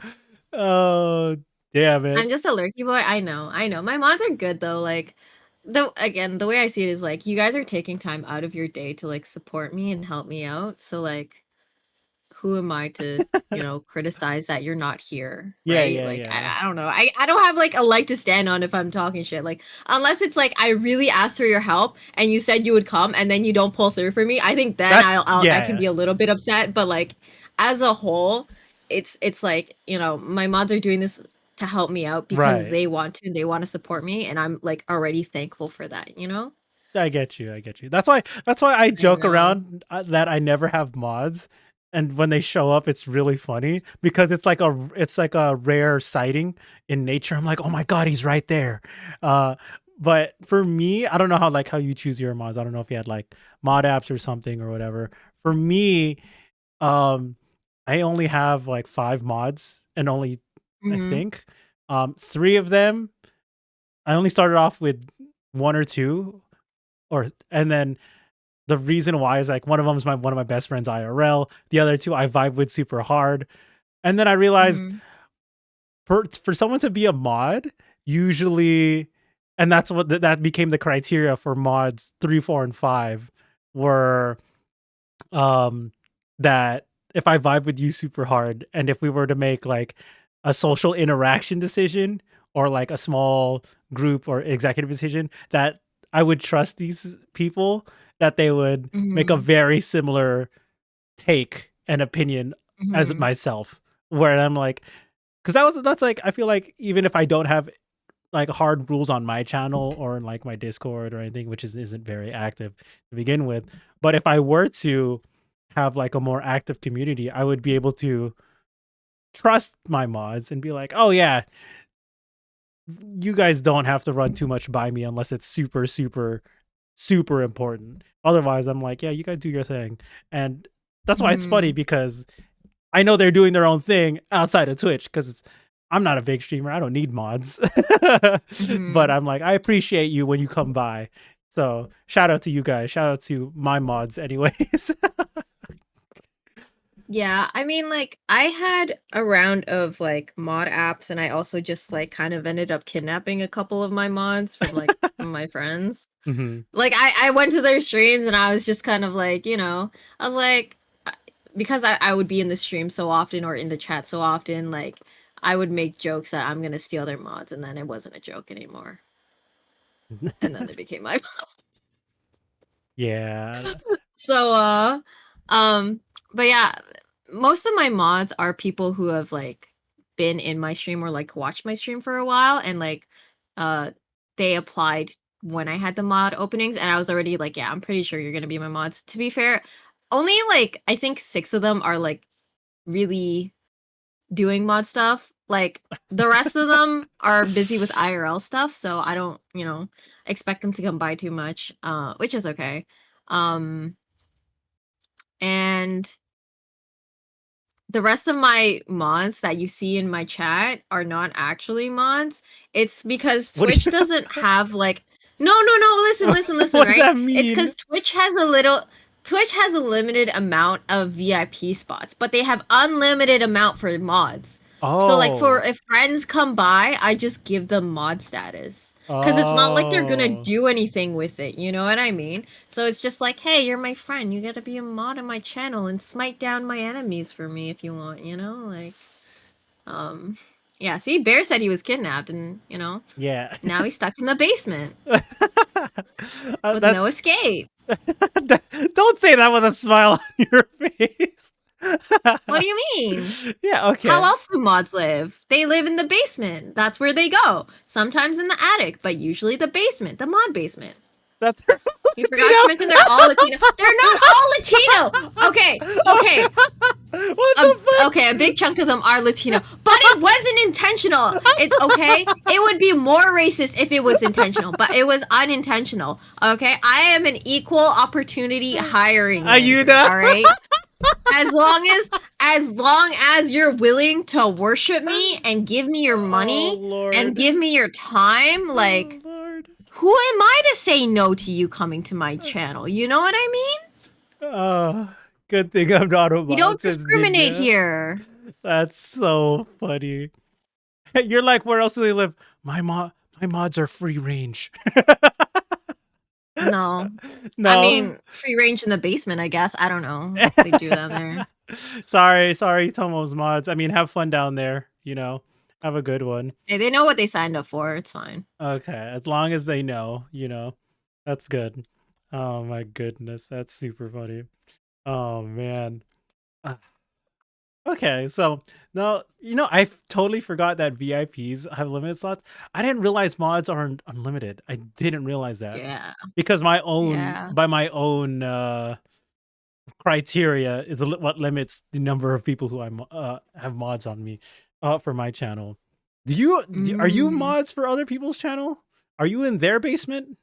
Oh damn it! I'm just a lurky boy. I know. I know. My mods are good though. Like the way I see it is like you guys are taking time out of your day to like support me and help me out. So like who am I to, criticize that you're not here, Yeah, right? yeah, Like yeah. I don't know. I don't have like a leg to stand on if I'm talking shit. Like unless it's like I really asked for your help and you said you would come and then you don't pull through for me. I think then That's I can yeah, be a little bit upset, but like as a whole, it's like, my mods are doing this to help me out because right. they want to support me and I'm like already thankful for that, I get you. I get you. That's why I I joke know. around that I never have mods, and when they show up, it's really funny because it's like a rare sighting in nature. I'm like, oh my god, he's right there. Uh, but for me, I don't know how you choose your mods. I don't know if you had like mod apps or something or whatever. For me, Um, I only have like 5 mods, and only I Mhm. think 3 of them I only started off with 1 or 2, or and then the reason why is like one of them is one of my best friends IRL. The other 2 I vibe with super hard. And then I realized Mhm. for someone to be a mod, usually, and that's what that became the criteria for mods 3, 4, and 5 were um that if I vibe with you super hard, and if we were to make like a social interaction decision, or like a small group or executive decision, that I would trust these people, that they would make a Mhm. very similar take and opinion as Mhm. myself, where I'm like, because that's like, I feel like even if I don't have like hard rules on my channel or in like my Discord or anything, which isn't very active to begin with. But if I were to have like a more active community, I would be able to trust my mods and be like, oh yeah, you guys don't have to run too much by me unless it's super, super, super important. Otherwise, I'm like, yeah, you guys do your thing. And that's why it's funny, Mhm. because I know they're doing their own thing outside of Twitch, because I'm not a big streamer. I don't need mods. But Mhm. I'm like, I appreciate you when you come by. So shout out to you guys. Shout out to my mods, anyways. Yeah, I mean, like, I had a round of like mod apps, and I also just like kind of ended up kidnapping a couple of my mods from like my friends. Hmm. Like, I went to their streams and I was just kind of like, I was like, because I would be in the stream so often or in the chat so often, like, I would make jokes that I'm gonna steal their mods, and then it wasn't a joke anymore. And then they became my Yeah. So, um, but yeah, most of my mods are people who have like been in my stream or like watched my stream for a while, and like, uh, they applied when I had the mod openings, and I was already like, yeah, I'm pretty sure you're gonna be my mods. To be fair, only like I think 6 of them are like really doing mod stuff. Like the rest of them are busy with IRL stuff, so I don't, expect them to come by too much, which is okay. Um, and the rest of my mods that you see in my chat are not actually mods. It's because What Twitch do doesn't have like, no, no, no, listen, listen, listen, what does right? that It's mean? because Twitch has a limited amount of VIP spots, but they have unlimited amount for mods. So like for Oh. if friends come by, I just give them mod status. Cause it's not like they're gonna Oh. do anything with it, you know what I mean? So it's just like, hey, you're my friend. You gotta be a mod on my channel and smite down my enemies for me if you want, Like, um, yeah. See, Bear said he was kidnapped, and Yeah. now he's stuck in the basement with no That's escape. don't say that with a smile on your face. What do you mean? Yeah, How okay. else do mods live? They live in the basement. That's where they go. Sometimes in the attic, but usually the basement, the mod basement. That's You forgot to mention they're all Latino. They're not all Latino. Okay, okay. What a the okay, a big fuck? chunk of them are Latino, but it wasn't intentional. It okay. It would be more racist if it was intentional, but it was unintentional. Okay, I am an equal opportunity hiring manager. Ayuda. All right. As long as you're willing to worship me and give me your Oh money and Lord. give me your time, Oh like, Lord. who am I to say no to you coming to my channel? You know what I mean? Oh, good thing I'm not a You mod, don't says discriminate Ninja. here. That's so funny. You're like, where else do they live? My mods are free range. No. I No. mean, free range in the basement, I guess. I don't know what they do down there. Sorry, Tomo's mods. I mean, have fun down there, Have a good one. Hey, they know what they signed up for. It's fine. Okay, as long as they know. That's good. Oh my goodness, that's super funny. Oh man. Ah, okay, so now I totally forgot that VIPs have limited slots. I didn't realize mods aren't unlimited. I didn't realize that, Yeah. because Yeah. my own criteria is what limits the number of people who have mods on me for my channel. Are you Mm. mods for other people's channel? Are you in their basement?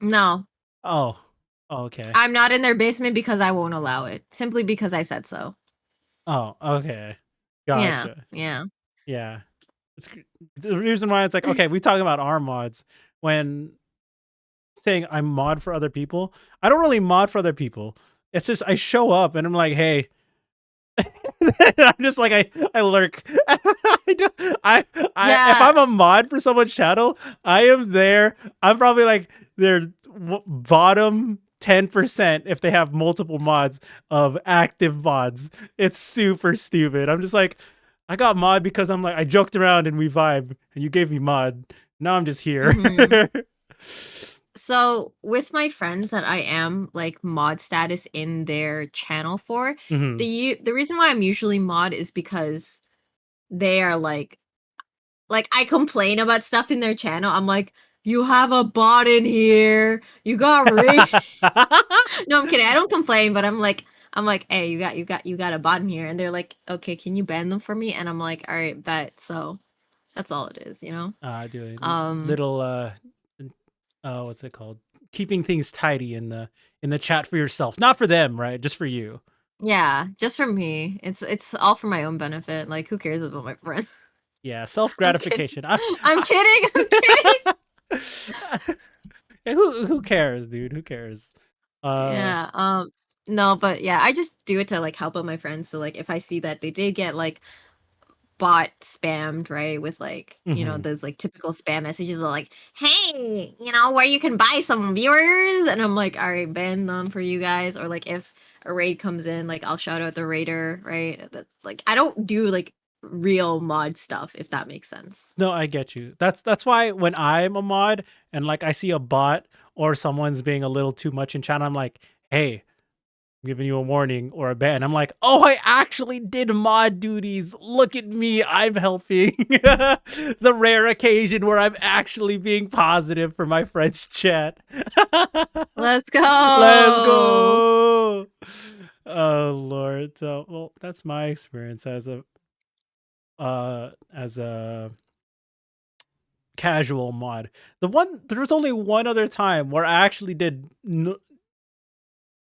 No. Oh. Oh, okay. I'm not in their basement because I won't allow it. Simply because I said so. Oh, okay. Yeah, Gotcha. yeah. Yeah. It's the reason why it's like, okay, we talking about our mods when saying I mod for other people. I don't really mod for other people. It's just I show up and I'm like, hey, I'm just like I lurk. I, don't- if Yeah. I'm a mod for someone's channel, I am there. I'm probably like their bottom 10% if they have multiple mods of active mods. It's super stupid. I'm just like I got mod because I'm like I joked around and we vibe and you gave me mod. Now I'm just here. Mhm. So with my friends that I am like mod status in their channel for, hmm the reason why I'm usually mod is because they are like I complain about stuff in their channel. I'm like, you have a bot in here. You got No, I'm kidding. I don't complain, but I'm like, hey, you got a bot in here, and they're like, okay, can you ban them for me? And I'm like, all right, bet. So that's all it is, you know. Doing Um, little what's it called? Keeping things tidy in the chat for yourself, not for them, right? Just for you. yeah, just for me. It's all for my own benefit. Like, who cares about my friends? Yeah, self I'm kidding. gratification. I'm kidding. I'm kidding. Yeah, who cares, dude? Who cares? Uh, Yeah. No, but yeah, I just do it to like help out my friends. So like, if I see that they did get like bot spammed, right? With like, mhm. those like typical spam messages are like, hey, where you can buy some viewers. And I'm like, all right, ban them for you guys. Or like if a raid comes in, like I'll shout out the raider, right? That like I don't do like real mod stuff, if that makes sense. No, I get you. That's why when I'm a mod and like I see a bot or someone's being a little too much in chat, I'm like, hey, giving you a warning or a ban. I'm like, oh, I actually did mod duties. Look at me. I'm helping. The rare occasion where I'm actually being positive for my friend's chat. Let's Let's go. go. Oh Lord. So well, that's my experience as a casual mod. There was only one other time where I actually did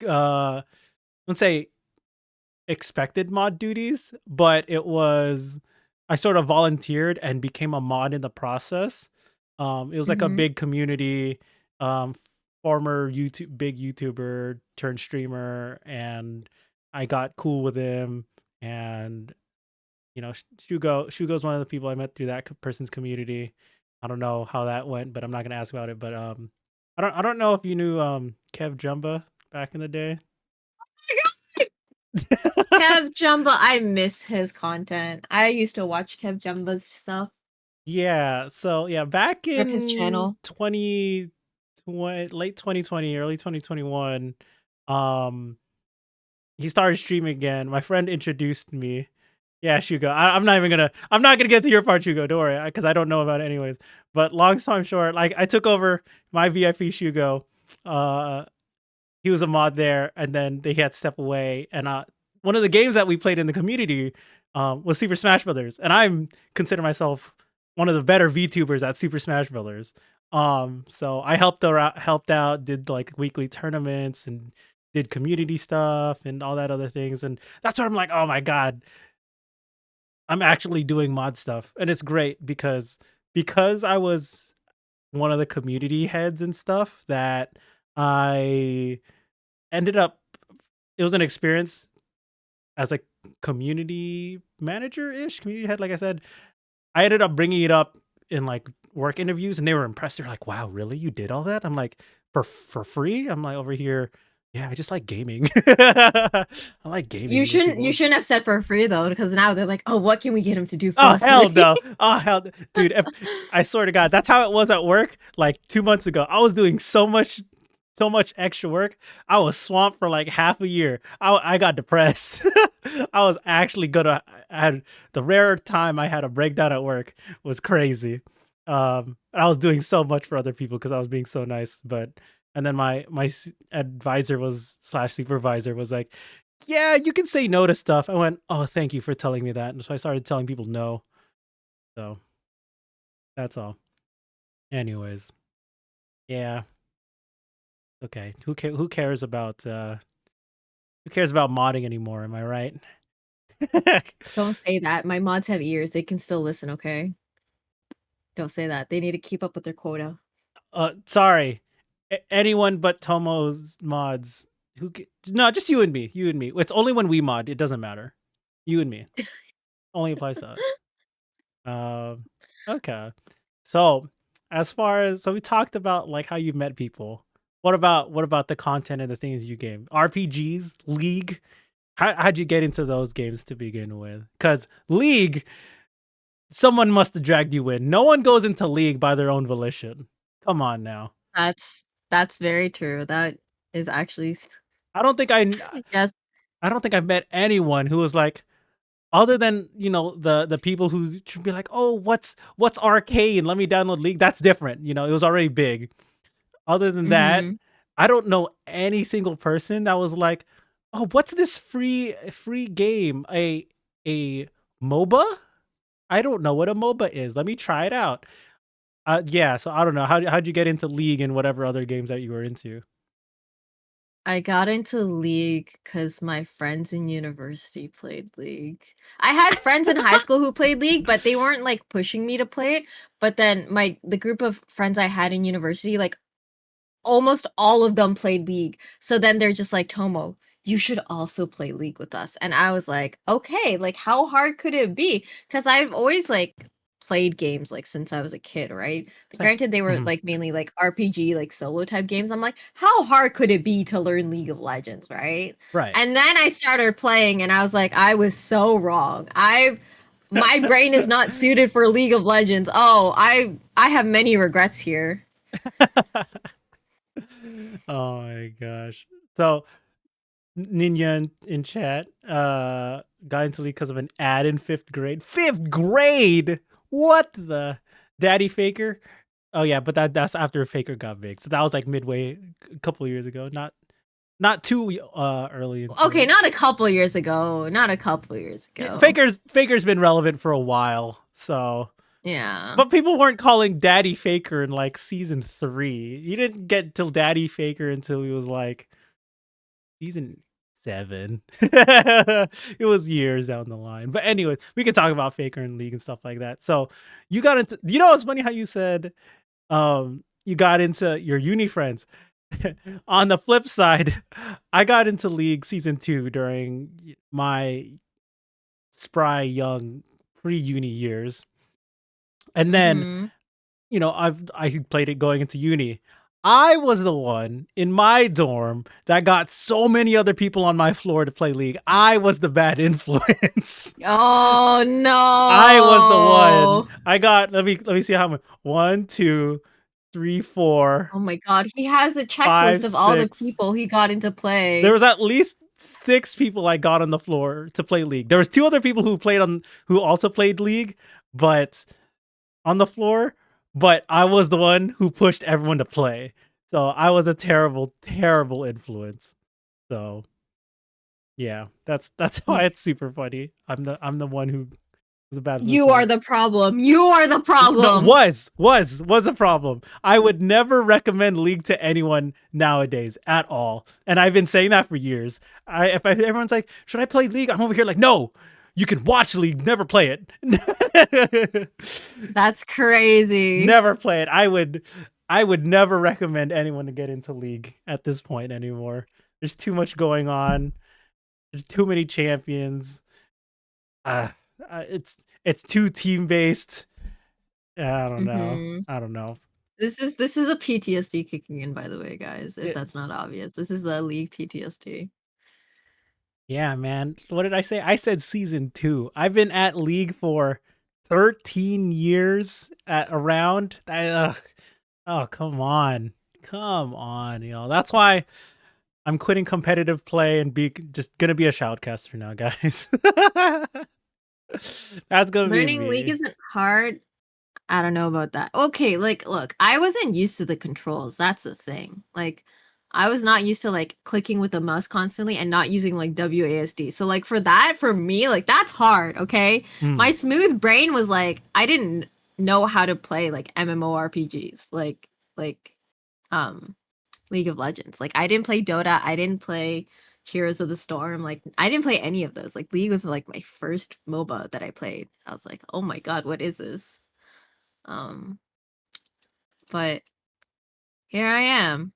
uh let's say expected mod duties, but it was I sort of volunteered and became a mod in the process. It was like a Mm-hmm. big community, um, former big YouTuber turned streamer, and I got cool with him. And Shugo's one of the people I met through that person's community. I don't know how that went, but I'm not gonna ask about it. But I don't know if you knew Kev Jumba back in the day. Kev Jumba, I miss his content. I used to watch Kev Jumba's stuff Yeah, so yeah, back or his in channel. 2020, late 2020, early 2021, um, he started streaming again. My friend introduced me. Yeah, Shugo. I'm not gonna get to your part, Shugo. Don't worry, because I don't know about it anyways. But long time short, like I took over my VIP Shugo. Uh, he was a mod there, and then they had to step away. And one of the games that we played in the community was Super Smash Brothers, and I'm consider myself one of the better VTubers at Super Smash Brothers. So I helped out, did like weekly tournaments and did community stuff and all that other things, and that's where I'm like, oh my god, I'm actually doing mod stuff, and it's great because I was one of the community heads and stuff that I ended up it was an experience as a community manager-ish, community head, like I said. I ended up bringing it up in, like, work interviews, and they were impressed. They're like, "Wow, really? You did all that?" I'm like, For free?" I'm like over here, "Yeah, I just like gaming." I like You gaming with shouldn't you people. shouldn't have said for free though, because now they're like, oh, what can we get him to do Oh, for hell free? no. Oh, hell dude, if I swear to God, that's how it was at work, like, 2 months ago. I was doing so much extra work. I was swamped for like half a year. I got depressed. I was actually gonna. I had the rare time I had a breakdown at work was crazy. I was doing so much for other people because I was being so nice. But and then my advisor was slash supervisor was like, "Yeah, you can say no to stuff." I went, "Oh, thank you for telling me that." And so I started telling people no. So that's all. Anyways, yeah. Okay. Who cares about modding anymore? Am I right? Don't say that. My mods have ears. They can still listen, okay? Don't say that. They need to keep up with their quota. Sorry. Anyone but Tomo's mods. No, just you and me. You and me. It's only when we mod. It doesn't matter. You and me. Only applies to us. Um. Okay. So, so we talked about like how you met people. What about the content and the things you game? RPGs, League. How'd you get into those games to begin with? Because League, someone must have dragged you in. No one goes into League by their own volition. Come on now. That's very true. That is actually I don't think I yes. I don't think I've met anyone who was like, other than the people who should be like, oh, what's Arcane? Let me download League. That's different. It was already big. Other than that, Mhm. I don't know any single person that was like, oh, what's this free game? A MOBA? I don't know what a MOBA is. Let me try it out. Yeah, so I don't know. How'd you get into League and whatever other games that you were into? I got into League because my friends in university played League. I had friends in high school who played League, but they weren't like pushing me to play it. But then the group of friends I had in university, like almost all of them played League. So then they're just like, Tomo, you should also play League with us. And I was like, okay, like how hard could it be? Because I've always like played games like since I was a kid, right? Same. Granted, they were Mhm. like mainly like RPG, like solo type games. I'm like, how hard could it be to learn League of Legends, right? Right. And then I started playing and I was like, I was so wrong. My brain is not suited for League of Legends. Oh, I have many regrets here. Oh my gosh. So Ninja in chat got into League because of an ad in 5th grade. 5th grade? What the Daddy Faker? Oh yeah, but that's after Faker got big. So that was like midway a couple years ago. Not too early into Okay, it. not a couple years ago. Not a couple years ago. Faker's been relevant for a while. So Yeah. but people weren't calling Daddy Faker in like season 3. You didn't get till Daddy Faker until he was like season 7. It was years down the line. But anyway, we can talk about Faker and League and stuff like that. So you got into, it's funny how you said you got into your uni friends. On the flip side, I got into League season 2 during my spry young pre-uni years. And then Mm-hmm. I played it going into uni. I was the one in my dorm that got so many other people on my floor to play League. I was the bad influence. Oh I was the one. no. I got let me see how many. 1, 2, 3, 4, Oh my god. He has a 5, checklist of all the 6. people he got into There play. was at least 6 people I got on the floor to play League. There was 2 other people who also played League, but on the floor, but I was the one who pushed everyone to play. So I was a terrible, terrible influence. So yeah, that's why it's super funny. I'm the one who was a bad You are influence. the problem. You are the No, problem. was a problem. I would never recommend League to anyone nowadays at all, and I've been saying that for years. Everyone's like, should I play League? I'm over here like, no, you can watch League, never play it. That's crazy. Never play it. I would never recommend anyone to get into League at this point anymore. There's too much going on. There's too many champions. Uh, it's too team based. I don't know. Mm-hmm. I don't know. This is a PTSD kicking in, by the way, guys, if It, that's not obvious. This is the League PTSD. yeah, man. What did I say? I said season 2. I've been at League for 13 years at around. Oh, come on. Come on, That's why I'm quitting competitive play and be just gonna be a shoutcaster now, guys. That's gonna be Learning League me. isn't hard. I don't know about that. Okay, like, look, I wasn't used to the controls. That's the thing. Like, I was not used to like clicking with the mouse constantly and not using like WASD. So, like, for that, for me, like, that's hard. Okay, my Mm. smooth brain was like, I didn't know how to play like MMORPGs, like, um, League of Legends. Like I didn't play Dota, I didn't play Heroes of the Storm, like I didn't play any of those. Like League was like my first MOBA that I played. I was like, "Oh my god, what is this?" Um but here I am,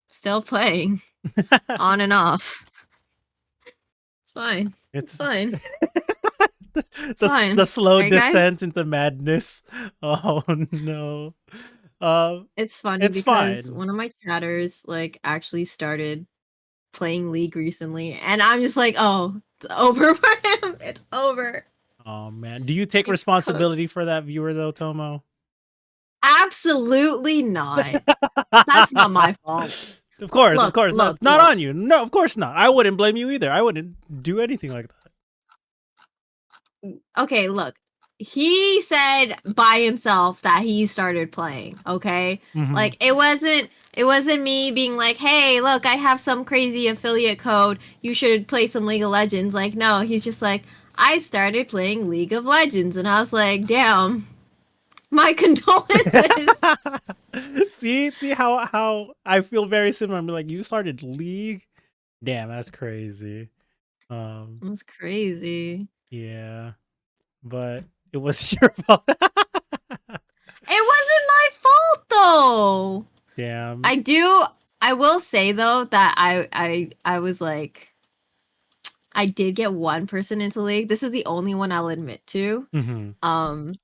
still playing on and off. It's fine. It's It's fine. It's the fine. slow Right, guys? descent into madness. Oh no. Uh, It's funny it's because fine. one of my chatters like actually started playing League recently, and I'm just like, "Oh, it's over for him. It's over." Oh man, do you take He's cooked. responsibility for that viewer though, Tomo? Absolutely not. That's not my fault. Of Look, course, no, look, it's not look. on you. No, of course not. I wouldn't blame you either. I wouldn't do anything like that. Okay, look. He said by himself that he started playing, okay? Hmm. Like it wasn't me being like, "Hey, look, I have some crazy affiliate code. You should play some League of Legends." Like, no, he's just like, "I started playing League of Legends." And I was like, "Damn. My condolences." See how I feel very similar. I'm like, you started League. Damn, that's crazy. Um, It was crazy. yeah, but it was your fault. It wasn't my fault though. Damn. I do I will say though that I was like I did get one person into League. This is the only one I'll admit to. Hmm. Um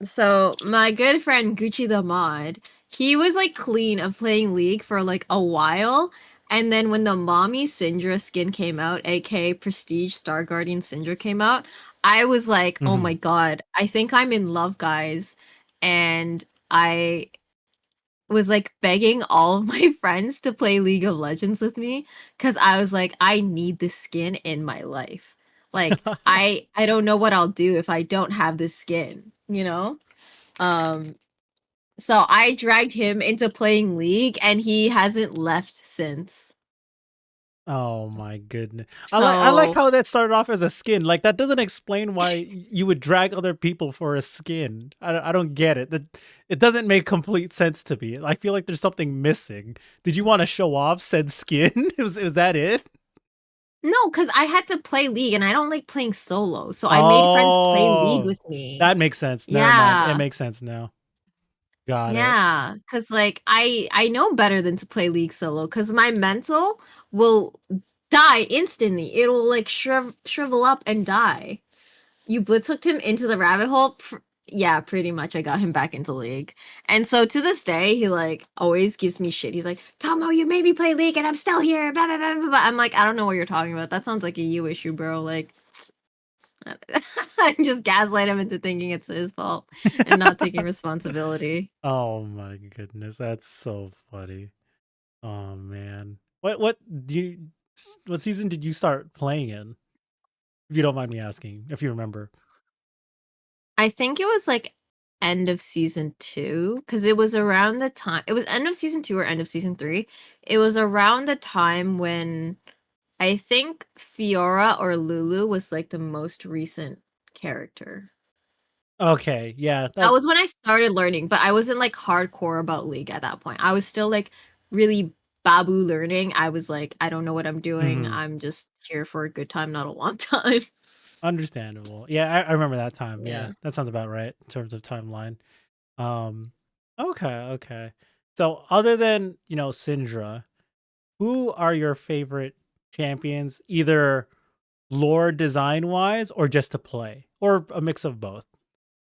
so my good friend Gucci the Mod, he was like clean of playing League for like a while. And then when the Mommy Syndra skin came out, aka Prestige Star Guardian Syndra came out, I was like, oh Hmm. my god, I think I'm in love, guys. And I was like begging all of my friends to play League of Legends with me because I was like, I need this skin in my life. Like I don't know what I'll do if I don't have this skin, you know? Um so I dragged him into playing League and he hasn't left since. Oh my goodness. I like So how that started off as a skin. Like that doesn't explain why you would drag other people for a skin. I don't get it. That it doesn't make complete sense to me. I feel like there's something missing. Did you want to show off said skin? Was that it? no, because I had to play League and I don't like playing solo. So I made friends play League Oh, with me. that makes sense. Never mind. It Yeah. makes sense now. Got it. Yeah, cause like I know better than to play League solo, cause my mental will die instantly. It'll like shrivel up and die. You blitz hooked him into the rabbit hole. Yeah, pretty much. I got him back into League, and so to this day, he like always gives me shit. He's like, "Tomo, you made me play League, and I'm still here." Blah, blah, blah, blah, blah. I'm like, I don't know what you're talking about. That sounds like a you issue, bro. Like, I just gaslight him into thinking it's his fault and not taking responsibility. Oh my goodness, that's so funny. Oh man. What do you what season did you start playing in? If you don't mind me asking, if you remember. I think it was like end of season 2 because it was around the time it was end of season 2 or end of season 3. It was around the time when I think Fiora or Lulu was like the most recent character. Okay, yeah, That that's was when I started learning, but I wasn't like hardcore about League at that point. I was still like really babu learning. I was like, I don't know what I'm doing. mhm, I'm just here for a good time, not a long time. understandable. Yeah, I remember that time. Yeah, Yeah. that sounds about right in terms of timeline. Um, okay, okay. So other than, Syndra, who are your favorite champions, either lore design wise or just to play, or a mix of both?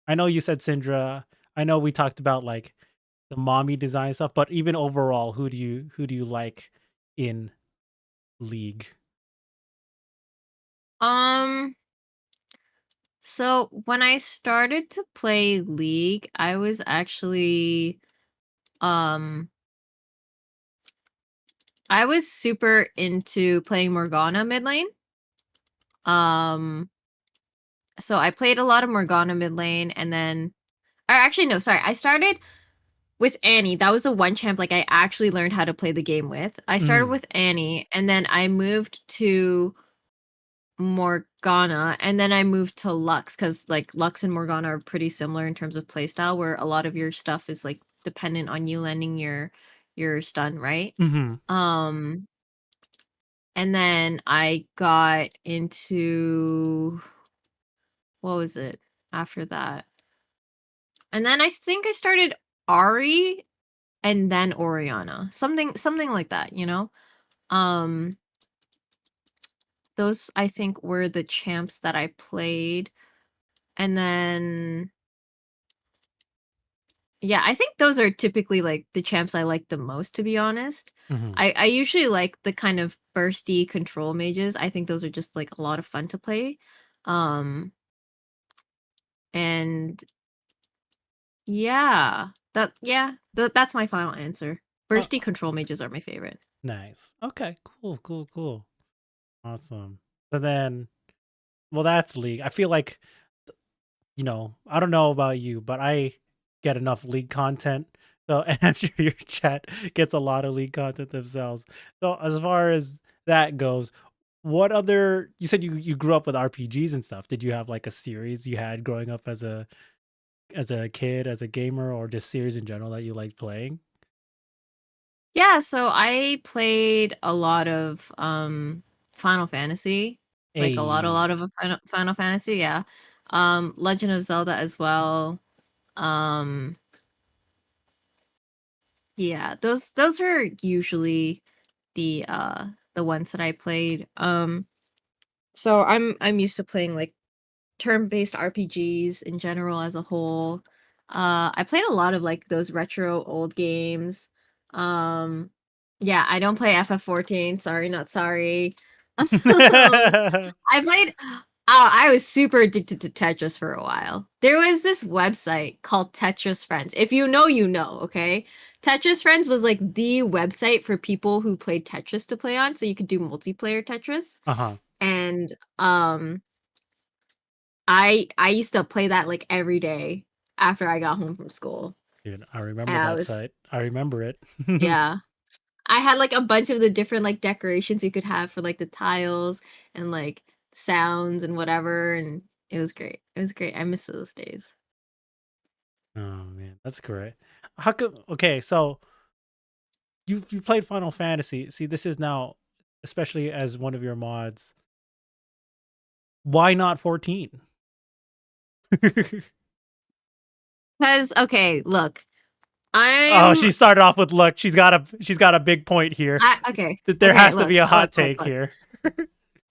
I know you said Syndra. I know we talked about like the mommy design stuff, but even overall, who do you like in League? Um So when I started to play League, I was actually um I was super into playing Morgana mid lane. Um so I played a lot of Morgana mid lane and then or actually no, sorry. I started with Annie. That was the one champ like I actually learned how to play the game with. I started Mm, with Annie and then I moved to Morgana, and then I moved to Lux because like Lux and Morgana are pretty similar in terms of playstyle, where a lot of your stuff is like dependent on you lending your you're stunned, right? Mm-hmm. Um, and then I got into what was it after that? And then I think I started Ari and then Oriana. Something like that, you know? Um those I think were the champs that I played. And then yeah, I think those are typically like the champs I like the most, to be honest. Mm-hmm. I usually like the kind of bursty control mages. I think those are just like a lot of fun to play. Um and yeah, that's my final answer. Bursty control mages are my favorite. Nice. Okay. Cool. Awesome. So then, well, that's League. I feel like, I don't know about you, but I get enough League content. So, and I'm sure your chat gets a lot of League content themselves. So, as far as that goes, what other? You said you grew up with RPGs and stuff. Did you have like a series you had growing up as a kid, as a gamer, or just series in general that you liked playing? Yeah, so I played a lot of Final Fantasy, like a A lot of Final Fantasy, yeah. Legend of Zelda as well. Um yeah, those were usually the ones that I played. So I'm used to playing like turn-based RPGs in general as a whole. I played a lot of like those retro old games. Um, yeah, I don't play FF14. Sorry, not sorry. I played. Oh, I was super addicted to Tetris for a while. There was this website called Tetris Friends. If you know, you know, okay? Tetris Friends was like the website for people who played Tetris to play on, so you could do multiplayer Tetris. Uh-huh. And I used to play that like every day after I got home from school. Dude, I remember And I that was site. I remember it. yeah. I had like a bunch of the different like decorations you could have for like the tiles and like sounds and whatever, and it was great. It was great. I miss those days. Oh man, that's great. How come? Okay, so you played Final Fantasy. See, this is now, especially as one of your mods. Why not 14? Cuz okay, look. Oh, I'm she started off with look. She's got a big point here. I okay. That there Okay, has to be look. a hot Look. take here.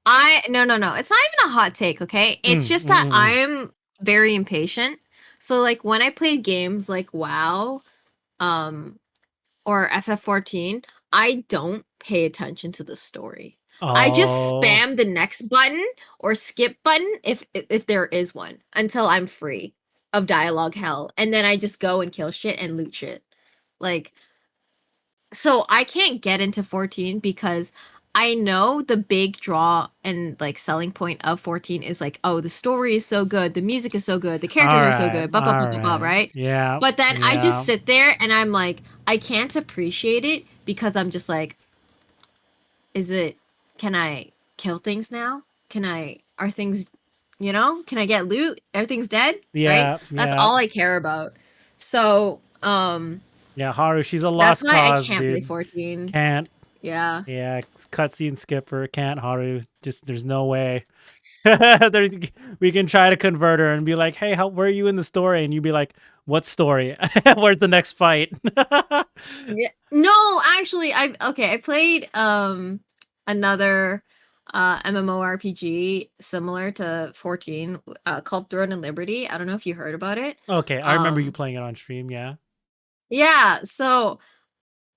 I no. It's not even a hot take, okay? It's Mm, just that mm, I'm very impatient. So like when I played games like WoW, um or FF14, I don't pay attention to the story. I just oh, spam the next button or skip button if there is one until I'm free of dialogue hell, and then I just go and kill shit and loot shit. Like so I can't get into 14 because I know the big draw and like selling point of 14 is like, oh, the story is so good, the music is so good, the characters are so good, all right. right? Yeah, But then I just yeah. sit there and I'm like, I can't appreciate it because I'm just like, is it, can I kill things now? Are things, can I get loot? Everything's dead, right? Yeah, That's yeah, all I care about. So, yeah. Haru, she's a that's lost why I cause, can't play dude. 14. Can't. Yeah. Yeah, cutscene skipper. Can't Haru. Just there's no way. There's, we can try to convert her and be like, "Hey, where are you in the story?" And you'd be like, "What story? Where's the next fight?" Yeah. No, actually, I played another MMORPG similar to 14 called Throne and Liberty. I don't know if you heard about it. Okay, I remember you Um playing it on stream. Yeah. yeah, so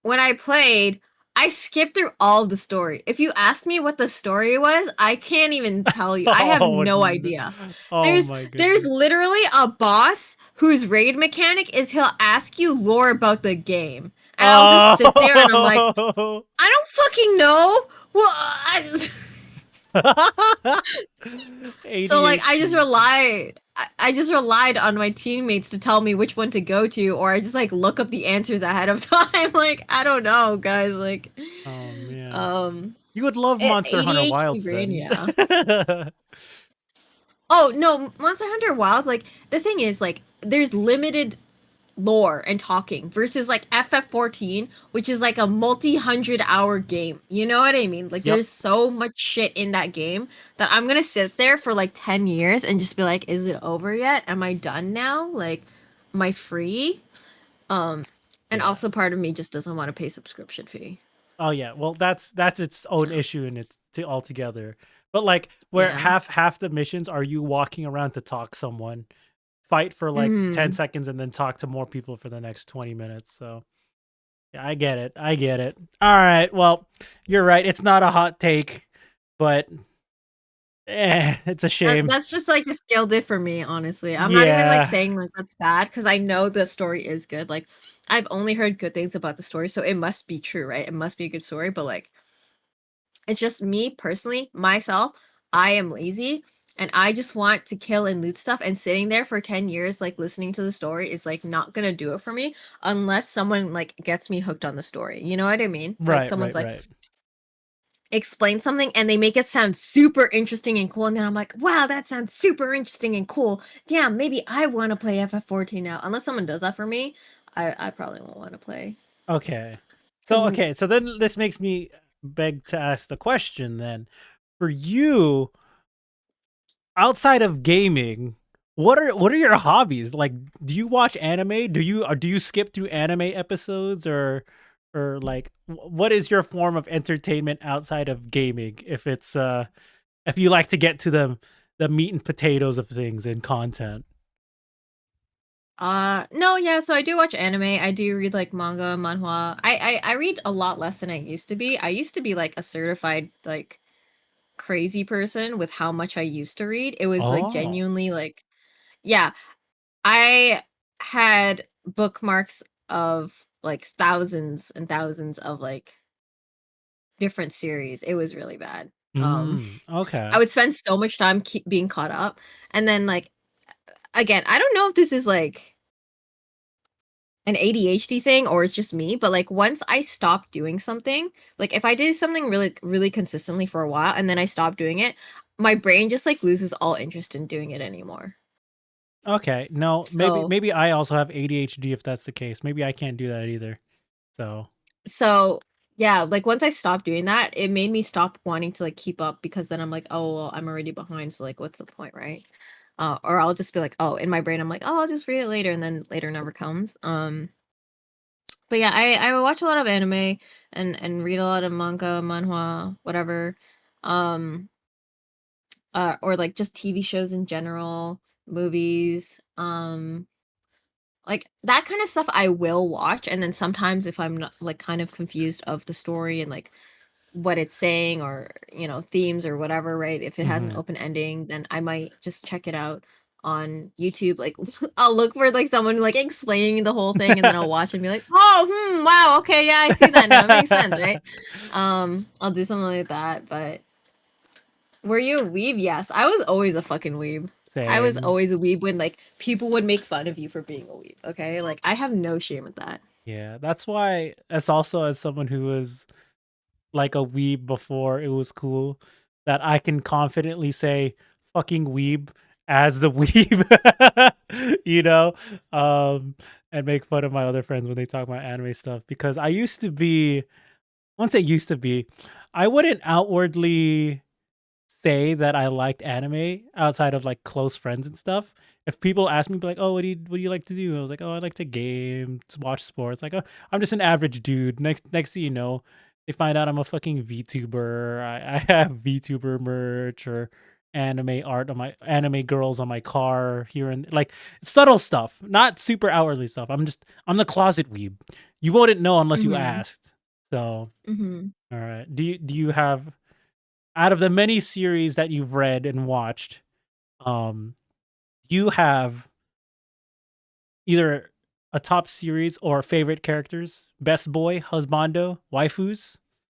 when I played, I skipped through all the story. If you asked me what the story was, I can't even tell you. I have Oh, no idea. oh There's my there's goodness. literally a boss whose raid mechanic is he'll ask you lore about the game. And I'll just sit there and I'm like, Oh. I don't fucking know. Well, so like ADHD. I just relied on my teammates to tell me which one to go to, or I just like look up the answers ahead of time. Like I don't know, guys. Like, Oh man. um, You would love Monster Hunter ADHD Wilds brain, then. yeah. Oh no, Monster Hunter Wilds. Like the thing is, like there's limited. lore and talking versus like FF14, which is like a multi-100-hour game. You know what I mean? Like Yep. there's so much shit in that game that I'm going to sit there for like 10 years and just be like, is it over yet? Am I done now? Like am I free? And Yeah. also part of me just doesn't want to pay subscription fee. Oh yeah. Well, that's its own Yeah. issue and it's to altogether. But like where Yeah. half the missions are you walking around to talk someone, fight for like 10 Mhm. seconds and then talk to more people for the next 20 minutes. So, yeah, I get it. I get it. All right. Well, you're right. It's not a hot take, but it's a shame. That's just like a skill diff for me, honestly. I'm not even like Yeah. saying like that's bad because I know the story is good. Like I've only heard good things about the story, so it must be true, right? It must be a good story, but like it's just me personally, myself, I am lazy and I just want to kill and loot stuff and sitting there for 10 years like listening to the story is like not going to do it for me unless someone like gets me hooked on the story. You know what I mean? Like Right, someone's right, like right. explain something and they make it sound super interesting and cool and then I'm like, "Wow, that sounds super interesting and cool. Damn, maybe I want to play FF14 now." Unless someone does that for me, I probably won't want to play. Okay. So, Cuz okay. So then this makes me beg to ask the question then. For you, outside of gaming, what are your hobbies? Like, do you watch anime? Do you skip through anime episodes or like what is your form of entertainment outside of gaming? If you like to get to the meat and potatoes of things and content. no, yeah, so I do watch anime. I do read like manga, manhwa. I read a lot less than I used to be. I used to be like a certified like crazy person with how much I used to read. It was like Oh. genuinely like yeah, I had bookmarks of like thousands and thousands of like different series. It was really bad. I Okay. would spend so much time keep being caught up and then like again, I don't know if this is like an ADHD thing or it's just me, but like once I stop doing something, like if I did something really really consistently for a while and then I stop doing it, my brain just like loses all interest in doing it anymore. Okay. No, maybe So maybe I also have ADHD if that's the case. Maybe I can't do that either. So, so yeah, like once I stopped doing that, it made me stop wanting to like keep up because then I'm like, oh well, I'm already behind, so like what's the point, right? Or I'll just be like, oh, in my brain, I'm like, oh, I'll just read it later, and then later never comes. But yeah, I watch a lot of anime and read a lot of manga, manhwa, whatever. Um, or like just TV shows in general, movies. Like that kind of stuff I will watch, and then sometimes if I'm not like kind of confused of the story and like what it's saying or themes or whatever, right? If it has an mhm. open ending, then I might just check it out on YouTube. Like I'll look for like someone like explaining the whole thing and then I'll watch and be like, "Oh, wow, okay, yeah, I see that now. It makes sense, right?" I'll do something like that, but were you a weeb? Yes. I was always a fucking weeb. I was Same. always a weeb when like people would make fun of you for being a weeb, okay? Like I have no shame with that. Yeah, that's why as also as someone who was like a weeb before it was cool, that I can confidently say fucking weeb as the weeb, you know, um, and make fun of my other friends when they talk about anime stuff because I used to be, once it used to be, I wouldn't outwardly say that I liked anime outside of like close friends and stuff. If people ask me like, "Oh, what do you like to do?" I was like, "Oh, I like to game, to watch sports." Like, "Oh, I'm just an average dude." Next thing you know, they find out I'm a fucking VTuber. I have VTuber merch or anime art on my anime girls on my car here and like subtle stuff, not super outwardly stuff. I'm the closet weeb. You wouldn't know unless you Mhm. asked. So, Mhm. all right. Do you have out of the many series that you've read and watched, um, do you have either a top series or favorite characters? Best boy, husbando, waifus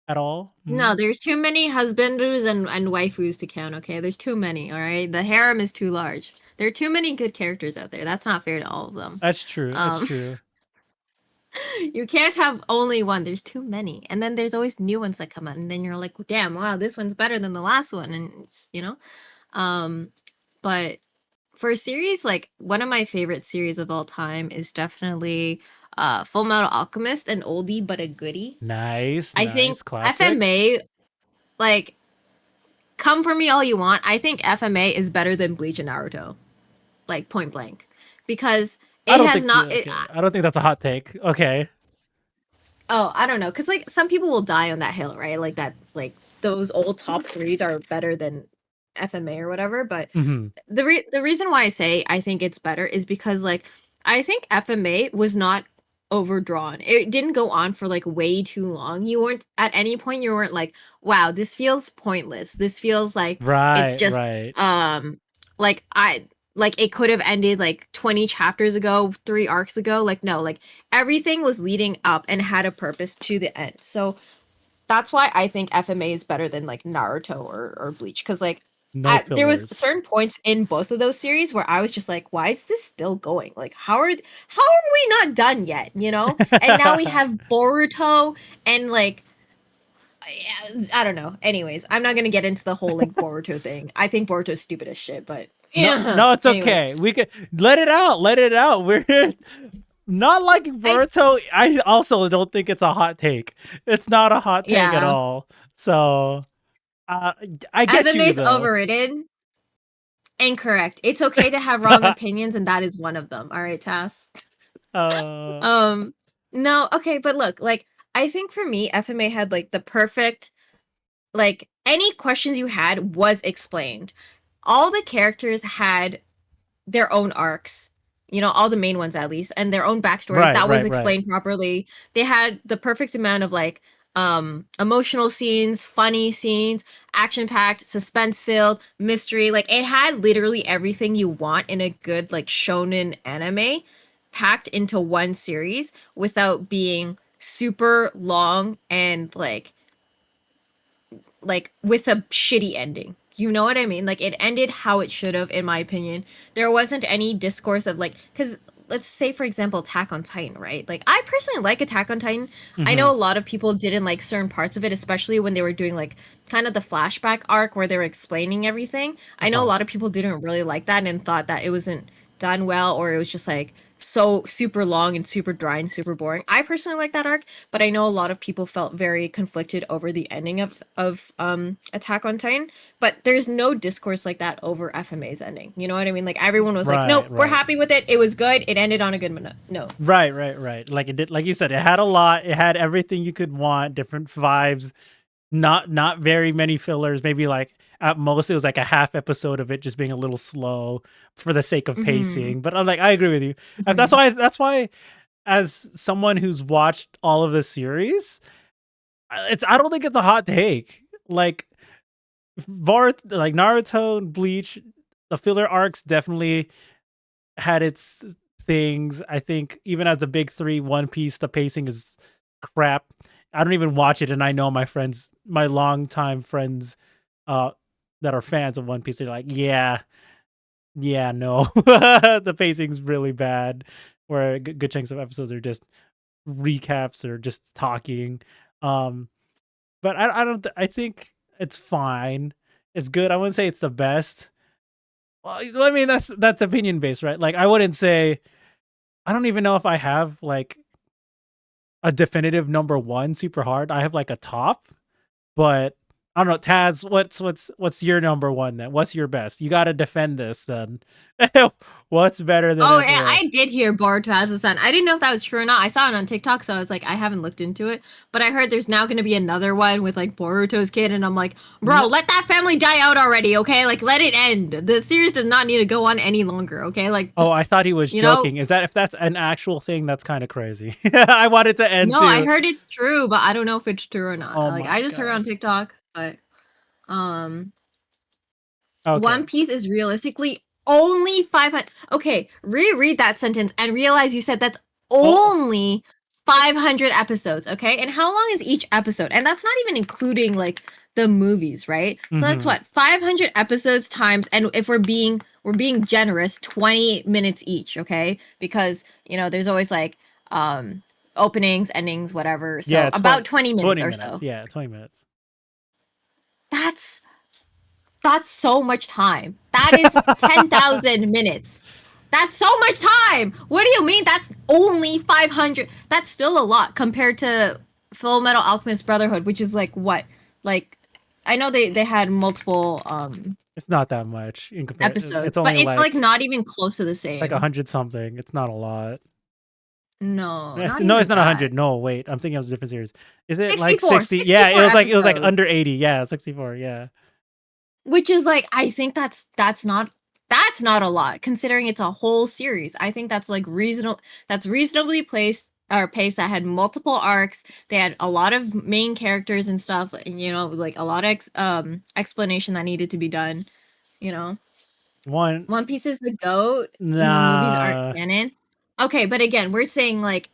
at all? No, there's too many husbandos and waifus to count, okay? There's too many, all right? The harem is too large. There are too many good characters out there. That's not fair to all of them. That's true. That's Um, true. you can't have only one. There's too many. And then there's always new ones that come out and then you're like, "Damn, wow, this one's better than the last one." And but for a series, like one of my favorite series of all time is definitely Full Metal Alchemist, an oldie but a goodie. Nice, I think nice, classic. FMA, like, come for me all you want. I think FMA is better than Bleach and Naruto, like point blank, because I it don't has think not. okay. I don't think that's a hot take. Okay. Oh, I don't know, because like some people will die on that hill, right? Like that, like those old top threes are better than FMA or whatever. But Hmm. the reason why I say I think it's better is because like I think FMA was not overdrawn. It didn't go on for like way too long. You weren't at any point you weren't like, wow, this feels pointless. This feels like it's Right, just right. like I like it could have ended like 20 chapters ago, 3 arcs ago. Like no, like everything was leading up and had a purpose to the end. So that's why I think FMA is better than like Naruto or Bleach, because like No there was fillers. certain points in both of those series where I was just like, why is this still going? Like how are we not done yet? You know? And now we have Boruto and like I don't know. Anyways, I'm not gonna get into the whole like Boruto thing. I think Boruto's stupid as shit, but No, yeah. no, it's Anyways, okay. We can let it out. Let it out. We're not liking I Boruto. I also don't think it's a hot take. It's not a hot take at yeah. all. So uh, I get you FMA's though. overrated. Incorrect. It's okay to have wrong opinions, and that is one of them. All right, Tass. uh, Um, no, okay, but look, like I think for me, FMA had like the perfect, like any questions you had was explained. All the characters had their own arcs, you know, all the main ones at least, and their own backstories right, that was right, right. explained properly. They had the perfect amount of like emotional scenes, funny scenes, action packed, suspense filled, mystery. Like it had literally everything you want in a good like shonen anime packed into one series without being super long and like with a shitty ending. You know what I mean? Like it ended how it should have, in my opinion. There wasn't any discourse of like, because let's say for example, Attack on Titan, right? Like I personally like Attack on Titan. I Hmm. know a lot of people didn't like certain parts of it, especially when they were doing like kind of the flashback arc where they were explaining everything. I know a Uh-huh. lot of people didn't really like that and thought that it wasn't done well, or it was just like so super long and super dry and super boring. I personally like that arc, but I know a lot of people felt very conflicted over the ending of Attack on Titan. But there's no discourse like that over FMA's ending. You know what I mean? Like everyone was like, Right, "Nope, we're right. happy with it. It was good. It ended on a good note." Right, right, right. Like it did, like you said, it had a lot. It had everything you could want, different vibes, not very many fillers, maybe like at most it was like a half episode of it just being a little slow for the sake of Mhm. pacing. But I'm like, I agree with you. Mhm. That's why as someone who's watched all of the series, I don't think it's a hot take. Like like Naruto and Bleach, the filler arcs definitely had its things. I think even as the big three, One Piece, the pacing is crap. I don't even watch it, and I know my longtime friends, uh, that are fans of One Piece, they're like, yeah, yeah, no, the pacing's really bad. Where good chunks of episodes are just recaps or just talking. Um, but I don't. I think it's fine. It's good. I wouldn't say it's the best. Well, I mean that's opinion based, right? Like I wouldn't say I don't even know if I have like a definitive number one super hard. I have like a top, but I don't know. Taz, what's your number one then? What's your best? You got to defend this then. What's better than Oh, yeah, FMA? I did hear Boruto has a son. I didn't know if that was true or not. I saw it on TikTok, so I was like, I haven't looked into it. But I heard there's now going to be another one with like Boruto's kid, and I'm like, bro, No, let that family die out already, okay? Like, let it end. The series does not need to go on any longer, okay? Like, oh, just I thought he was you know, joking. Is that if that's an actual thing? That's kind of crazy. I wanted to end no, I too. heard it's true, but I don't know if it's true or not. Oh Like, I my just heard it on gosh. TikTok, but um, One Okay. Piece is realistically only 500. Okay, reread that sentence and realize you said that's Oh. only 500 episodes, okay? And how long is each episode? And that's not even including like the movies, right? So that's Mm-hmm. what 500 episodes times, and if we're being generous, 20 minutes each, okay? Because, you know, there's always like openings, endings, whatever. Yeah, So about 20 minutes 20 or minutes. so. Yeah, 20 minutes. That's That's so much time. That is 10,000 minutes. That's so much time. What do you mean? That's only 500. That's still a lot compared to Full Metal Alchemist Brotherhood, which is like what? Like, I know they had multiple It's not that much in comparison. It's episodes, but only it's like like not even close to the like same. 100 something. It's not a lot. No, not No, it's even not that. 100. No, wait. I'm thinking of a different series. Is it like 64, 60? Yeah, 64 it was like episodes. under 80. Yeah, 64. Yeah. Which is like, I think that's not a lot considering it's a whole series. I think that's like reasonable. That's reasonably placed or paced. That had multiple arcs. They had a lot of main characters and stuff. And you know, like a lot of explanation that needed to be done. You know, One. One Piece is the goat. The movies aren't Nah. canon. Okay, but again, we're saying like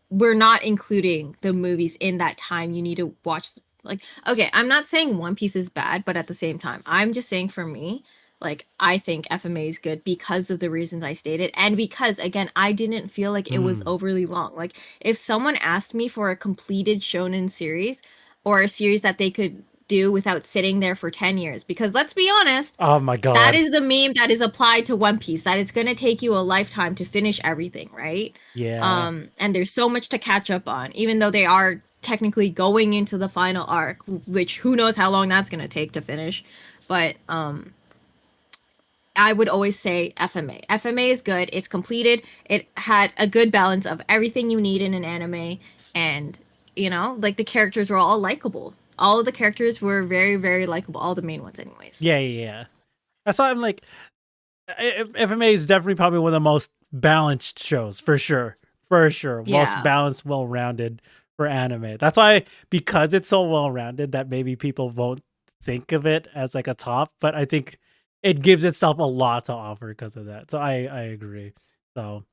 we're not including the movies in that time you need to watch. Like, okay, I'm not saying One Piece is bad, but at the same time I'm just saying for me, like, I think FMA is good because of the reasons I stated, and because again I didn't feel like it was Mm. overly long. Like, if someone asked me for a completed shonen series or a series that they could do without sitting there for 10 years, because let's be honest, Oh my that god. is the meme that is applied to One Piece, that it's going to take you a lifetime to finish everything, right? Yeah. And there's so much to catch up on, even though they are technically going into the final arc, which who knows how long that's going to take to finish. But I would always say FMA. FMA is good. It's completed. It had a good balance of everything you need in an anime, and you know, like the characters were all likable. All of the characters were very, very likable. All the main ones, anyways. Yeah, yeah, yeah. That's why I'm like, FMA is definitely probably one of the most balanced shows for sure. For sure. Most Yeah. balanced, well rounded for anime. That's why, because it's so well rounded, that maybe people won't think of it as like a top, but I think it gives itself a lot to offer because of that. So I agree. So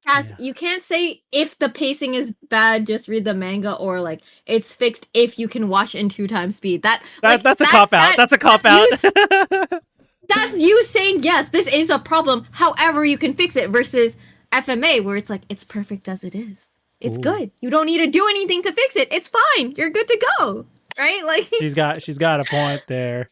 Cass, yeah. you can't say if the pacing is bad, just read the manga, or like it's fixed if you can watch in 2 times speed. That like That's a cop out. That's a cop that's you out. that's you saying yes, this is a problem. However, you can fix it versus FMA where it's like it's perfect as it is. It's Ooh. good. You don't need to do anything to fix it. It's fine. You're good to go. Right? Like She's got a point there.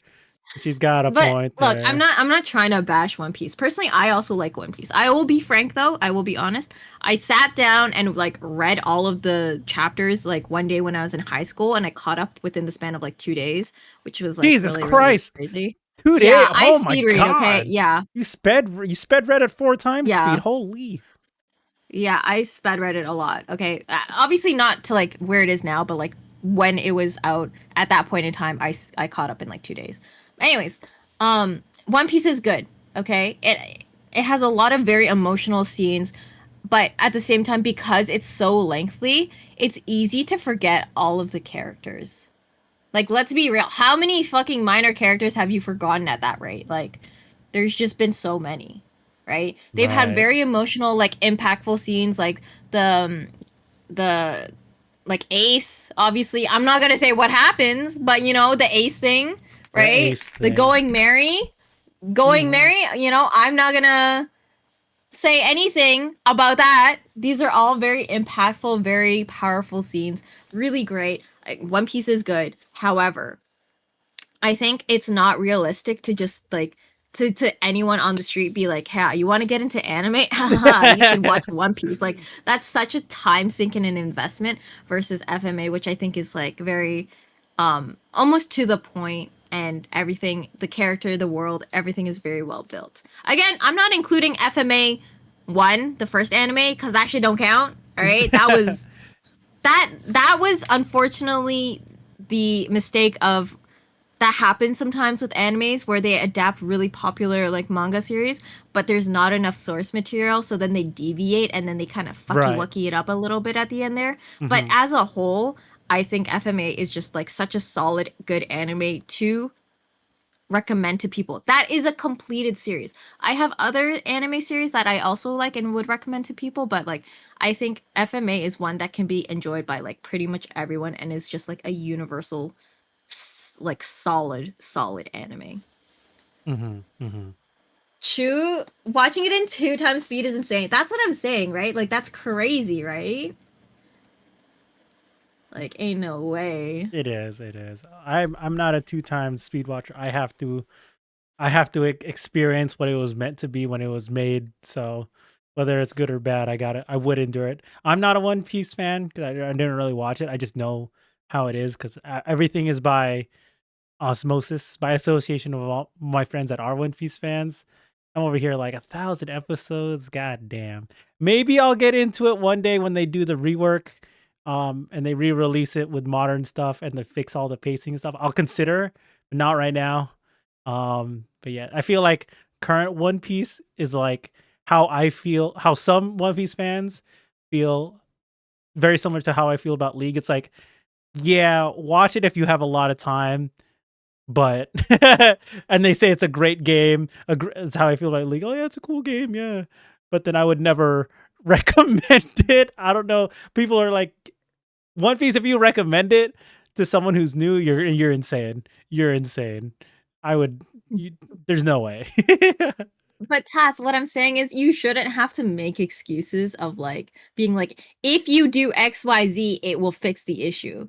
She's got a but point look, there. I'm not trying to bash One Piece. Personally, I also like One Piece. I will be frank though, I will be honest. I sat down and like read all of the chapters like one day when I was in high school, and I caught up within the span of like 2 days, which was like Jesus really, really Christ. crazy. 2 days. Yeah, I Oh my speed read, okay? god. Yeah. You sped read at 4 times speed. Yeah. Holy. Yeah, I sped read it a lot. Okay. Obviously not to like where it is now, but like when it was out at that point in time, I caught up in like 2 days. Anyways, One Piece is good, okay? It has a lot of very emotional scenes, but at the same time because it's so lengthy, it's easy to forget all of the characters. Like, let's be real. How many fucking minor characters have you forgotten at that rate? Like, there's just been so many, right? They've had Right. very emotional, like, impactful scenes, like the like Ace. Obviously, I'm not gonna say what happens, but you know the Ace thing, The right? ace The thing. going Mm. Mary. You know, I'm not gonna say anything about that. These are all very impactful, very powerful scenes. Really great. One Piece is good. However, I think it's not realistic to just like to anyone on the street be like, "Hey, you want to get into anime? Haha, you should watch One Piece." Like that's such a time sink and an investment versus FMA, which I think is like very almost to the point, and everything, the character, the world, everything is very well built. Again, I'm not including FMA 1, the first anime, cuz that shit don't count. All right? That was unfortunately the mistake of that happens sometimes with animes where they adapt really popular like manga series, but there's not enough source material, so then they deviate and then they kind of fucky Right. wucky it up a little bit at the end there. But Hmm. as a whole, I think FMA is just like such a solid, good anime to recommend to people. That is a completed series. I have other anime series that I also like and would recommend to people, but like I think FMA is one that can be enjoyed by like pretty much everyone and is just like a universal like solid anime. Hmm. Hmm. True, watching it in 2 times speed is insane. That's what I'm saying, right? Like that's crazy, right? Like, ain't no way. It is. It is. I'm not a 2 times speed watcher. I have to experience what it was meant to be when it was made. So whether it's good or bad, I would endure it. I'm not a One Piece fan because I didn't really watch it. I just know how it is because everything is by osmosis, by association of all my friends that are One Piece fans. I'm over here like 1,000 episodes. God damn. Maybe I'll get into it one day when they do the rework, and they re-release it with modern stuff and they fix all the pacing and stuff. I'll consider, but not right now. But yeah, I feel like current One Piece is like how some One Piece fans feel, very similar to how I feel about League. It's like, yeah, watch it if you have a lot of time, but and they say it's a great game. That's how I feel about League. Oh yeah, it's a cool game, yeah. But then I would never recommend it. I don't know. People are like, One Piece, if you recommend it to someone who's new, you're insane. You're insane. I would. There's no way. But Tass, what I'm saying is you shouldn't have to make excuses of like being like, if you do XYZ, it will fix the issue.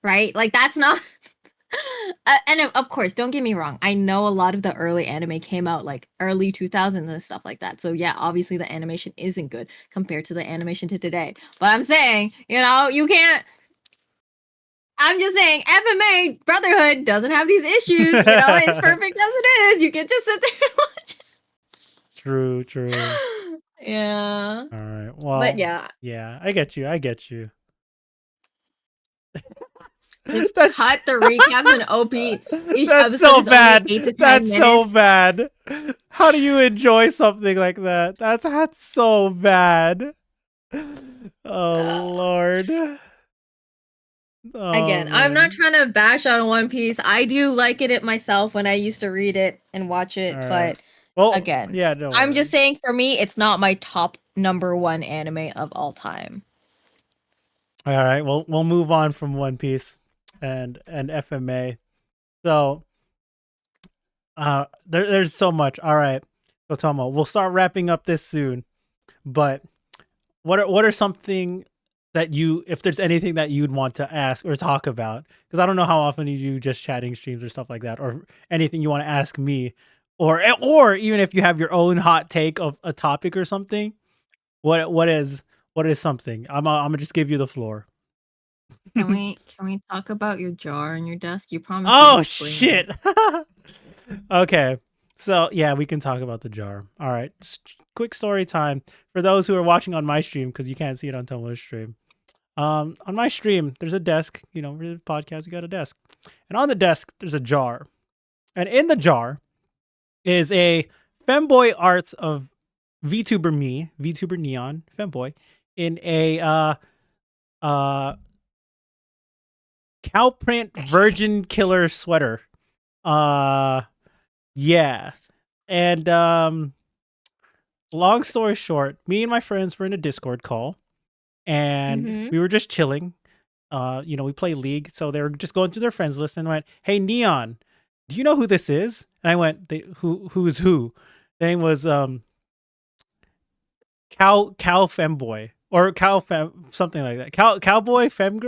Right? Like that's not and of course, don't get me wrong. I know a lot of the early anime came out like early 2000s and stuff like that. So yeah, obviously the animation isn't good compared to the animation to today. But I'm saying, you can't. I'm just saying, FMA Brotherhood doesn't have these issues. It's perfect as it is. You can just sit there and watch. True. Yeah. All right. But Well, yeah, yeah, I get you. just That's cut the recaps and OP. Each that's episode so is only bad. 8 to 10 That's so minutes. bad. How do you enjoy something like that? That's so bad. Oh Uh, Lord. Oh Again, I'm not man. trying to bash on One Piece. I do like it myself when I used to read it and watch All it, right. but Well, again, yeah, no I'm just worries. saying for me, it's not my top number one anime of all time. All right. Well, we'll move on from One Piece and FMA. So, there's so much. All right. So Tomo, we'll start wrapping up this soon. But what are something that if there's anything that you'd want to ask or talk about, because I don't know how often you do just chatting streams or stuff like that, or anything you want to ask me, or even if you have your own hot take of a topic or something. What is something? I'm gonna just give you the floor. Can we talk about your jar on your desk? You promised you'd Oh explain it. shit. Okay. So yeah, we can talk about the jar. All right. Quick story time for those who are watching on my stream, because you can't see it on Tomo's stream. On my stream, there's a desk. For the podcast, we got a desk, and on the desk there's a jar, and in the jar is a femboy arts of VTuber Neon femboy, in a uh cow print virgin killer sweater. Uh yeah. And long story short, me and my friends were in a Discord call and Mm-hmm. we were just chilling. We play League, so they were just going through their friends list and went, "Hey Neon, do you know who this is?" And I went, "Who's who?" The name was Cow Femboy, or Cow Fem, something like that. Cowboy Fem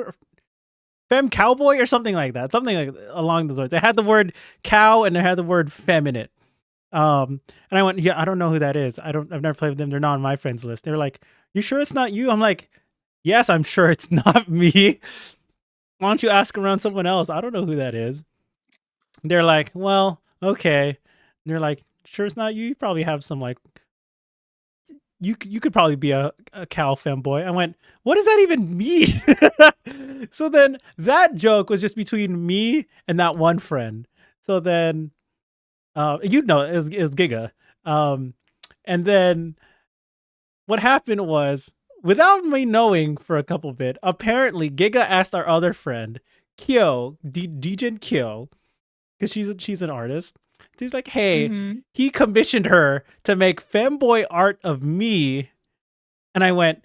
Fem Cowboy, or something like that. Something like along those words. It had the word cow and it had the word fem in it. And I went, "Yeah, I don't know who that is. I've never played with them. They're not on my friends list." They're like, "You sure it's not you?" I'm like, "Yes, I'm sure it's not me. Why don't you ask around someone else? I don't know who that is." They're like, "Well, okay." And they're like, "Sure it's not you? You probably have some like you could probably be a cow femboy." I went, "What does that even mean?" So then that joke was just between me and that one friend. So then it was Giga. Um, and then what happened was, without me knowing for a couple bit, apparently Giga asked our other friend, Kyo, Dejin Kyo, because she's an artist. She's like, "Hey," Mm-hmm. he commissioned her to make femboy art of me. And I went,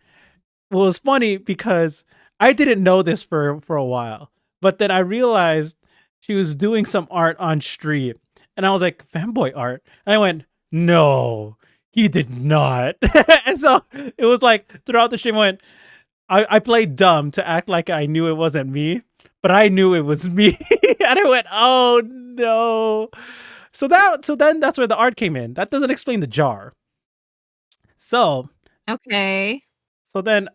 well, it's funny because I didn't know this for a while, but then I realized she was doing some art on stream, and I was like, "Fanboy art," and I went, "No, he did not." And so it was like throughout the stream, I went, I played dumb to act like I knew it wasn't me, but I knew it was me, and I went, "Oh no!" So then that's where the art came in. That doesn't explain the jar. So Okay. so then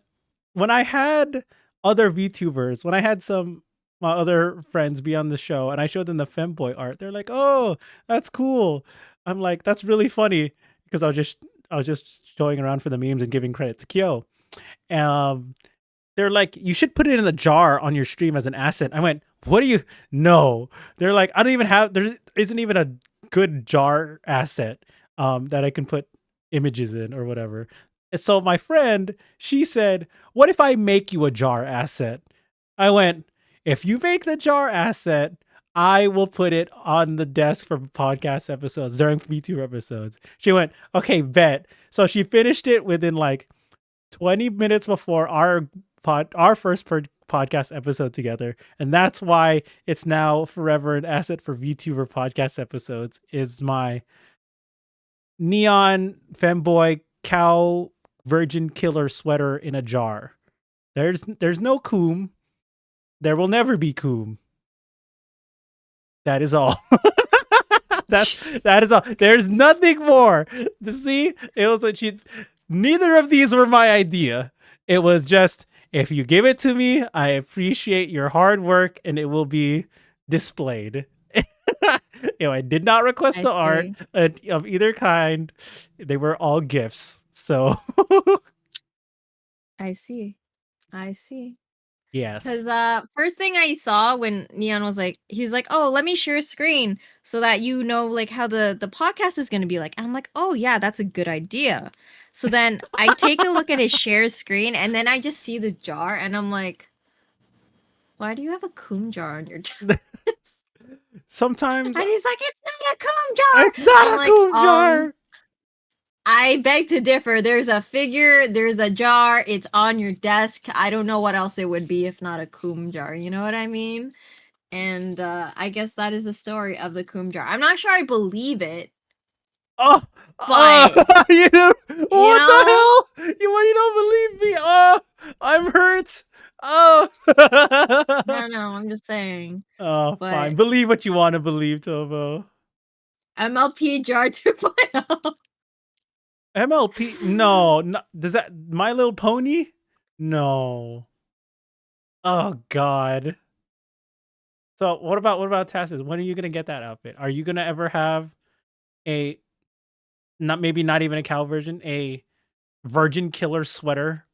when I had other VTubers, when I had some my other friends be on the show, and I showed them the femboy art, they're like, "Oh, that's cool." I'm like, "That's really funny," because I was just showing around for the memes and giving credit to Kyo. Um, they're like, "You should put it in a jar on your stream as an asset." I went, "What do you? No." They're like, "I don't even have. There isn't even a good jar asset that I can put images in or whatever." And so my friend, she said, "What if I make you a jar asset?" I went, "If you make the jar asset, I will put it on the desk for podcast episodes during VTuber episodes." She went, "Okay, bet." So she finished it within like 20 minutes before our first podcast episode together, and that's why it's now forever an asset for VTuber podcast episodes. Is my neon femboy cow virgin killer sweater in a jar. There's no coom. There will never be coom. That is all. That is all. There's nothing more. To see, it was like neither of these were my idea. It was just, if you give it to me, I appreciate your hard work and it will be displayed. I did not request I the art see. of either kind. They were all gifts. So I see. I see. yes. Because first thing I saw when Neon was like, he was like, "Oh, let me share a screen so that you know like how the podcast is gonna be like." And I'm like, "Oh yeah, that's a good idea." So then I take a look at his share screen, and then I just see the jar, and I'm like, "Why do you have a coom jar on your desk?" Sometimes And he's like, "It's not a coom jar." it's I'm not a like, coom jar. I beg to differ. There's a figure, there's a jar, it's on your desk. I don't know what else it would be if not a coom jar. You know what I mean? And I guess that is the story of the coom jar. I'm not sure I believe it, Oh, but you know, you what the know, hell? You don't believe me? Oh, I'm hurt. Oh, I don't know. I'm just saying. oh, fine. But Believe what you want to believe, Tobo. MLP jar 2.0. MLP? No, no. Does that My Little Pony? No. Oh God. So what about Tassis? When are you gonna get that outfit? Are you gonna ever have a not even a cow version, a virgin killer sweater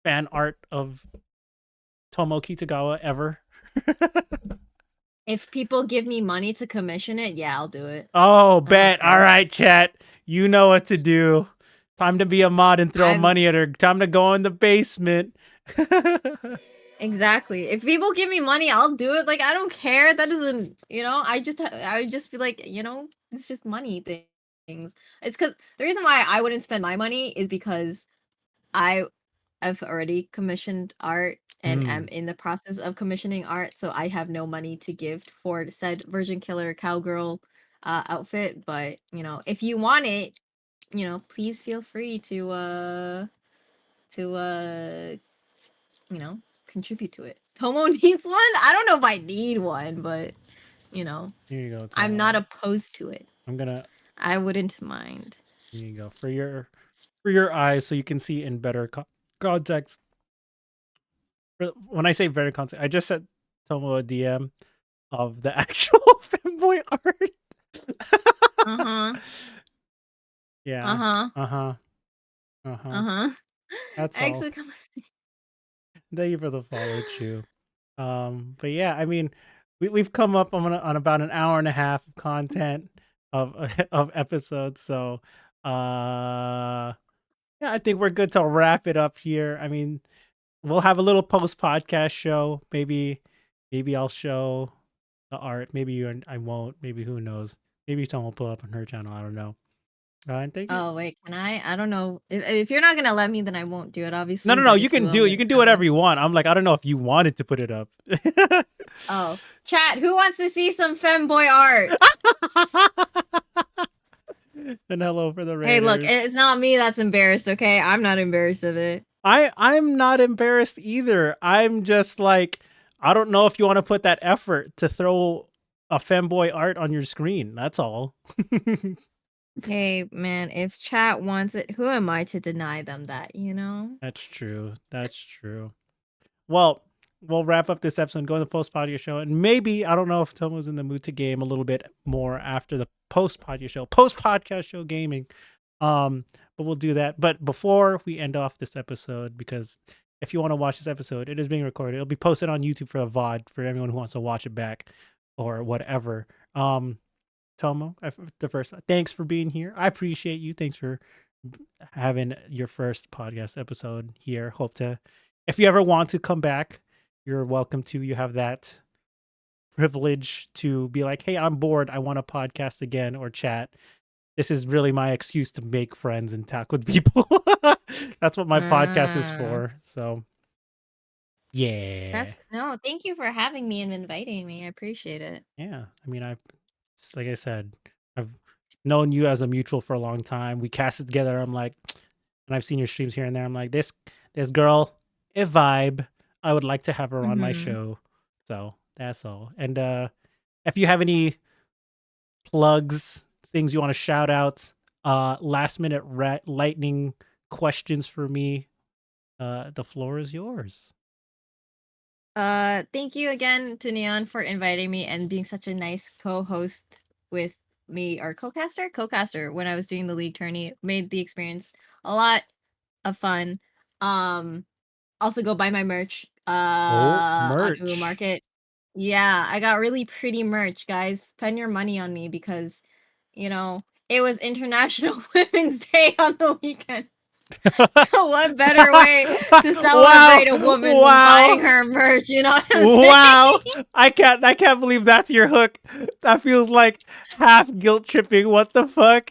fan art of Tomo Kitagawa ever? If people give me money to commission it, yeah, I'll do it. Oh, I don't bet. All care. right, chat. You know what to do. Time to be a mod and throw I'm money at her. Time to go in the basement. exactly. If people give me money, I'll do it. Like I don't care. That doesn't, I would just be like, it's just money things. It's because the reason why I wouldn't spend my money is because I I've already commissioned art and am Hmm. in the process of commissioning art, so I have no money to give for said Virgin Killer Cowgirl outfit. But if you want it, please feel free to contribute to it. Tomo needs one. I don't know if I need one, but you know, Here you go, I'm not Tomo. opposed to it. I'm gonna. I wouldn't mind. Here you go for your eyes, so you can see in better context. When I say better context, I just sent Tomo a DM of the actual fanboy art. Uh huh. Uh Yeah. huh. Uh huh. Uh huh. Uh huh. That's all. Thank you for the follow, Chew. But yeah, I mean, we've come up on about an hour and a half of content of of episodes, so yeah, I think we're good to wrap it up here. I mean, we'll have a little post podcast show. Maybe I'll show the art. Maybe I won't. Maybe who knows? Maybe Tom will pull up on her channel. I don't know. And thank you. Oh wait, can I? I don't know. If you're not gonna let me, then I won't do it, No, obviously. no, no. But You if you can will, do it. You then can do I will. whatever you want. I'm like, I don't know if you wanted to put it up. Oh, chat. Who wants to see some femboy art? And hello for the Hey, look, Raiders. it's not me that's embarrassed. Okay, I'm not embarrassed of it. I'm not embarrassed either. I'm just like, I don't know if you want to put that effort to throw a femboy art on your screen. That's all. Hey, man, if chat wants it, who am I to deny them that, you know? That's true. That's true. Well, we'll wrap up this episode and go to the post podcast show. And maybe, I don't know if Tomo's in the mood to game a little bit more after the post podcast show gaming. But we'll do that. But before we end off this episode, because if you want to watch this episode, it is being recorded. It'll be posted on YouTube for a VOD for everyone who wants to watch it back or whatever. Tomo, the first, thanks for being here. I appreciate you. Thanks for having your first podcast episode here. Hope to, if you ever want to come back, you're welcome to. You have that privilege to be like, hey, I'm bored. I want to podcast again or chat. This is really my excuse to make friends and talk with people. That's what my podcast is for. So, yeah. No, thank you for having me and inviting me. I appreciate it. Yeah. I mean, like I said, I've known you as a mutual for a long time. We casted together. I'm like, and I've seen your streams here and there. I'm like, this girl, a vibe. I would like to have her on my show. So that's all. And if you have any plugs, things you want to shout out, last minute lightning questions for me, the floor is yours. Thank you again to Neon for inviting me and being such a nice co-host with me, or co-caster when I was doing the league tourney. Made the experience a lot of fun. Also go buy my merch on Uwu Merch. Market. Yeah, I got really pretty merch, guys. Spend your money on me because, it was International Women's Day on the weekend. So what better way to celebrate a woman than buying her merch, you know what I'm saying? Wow. I can't believe that's your hook. That feels like half guilt tripping. What the fuck?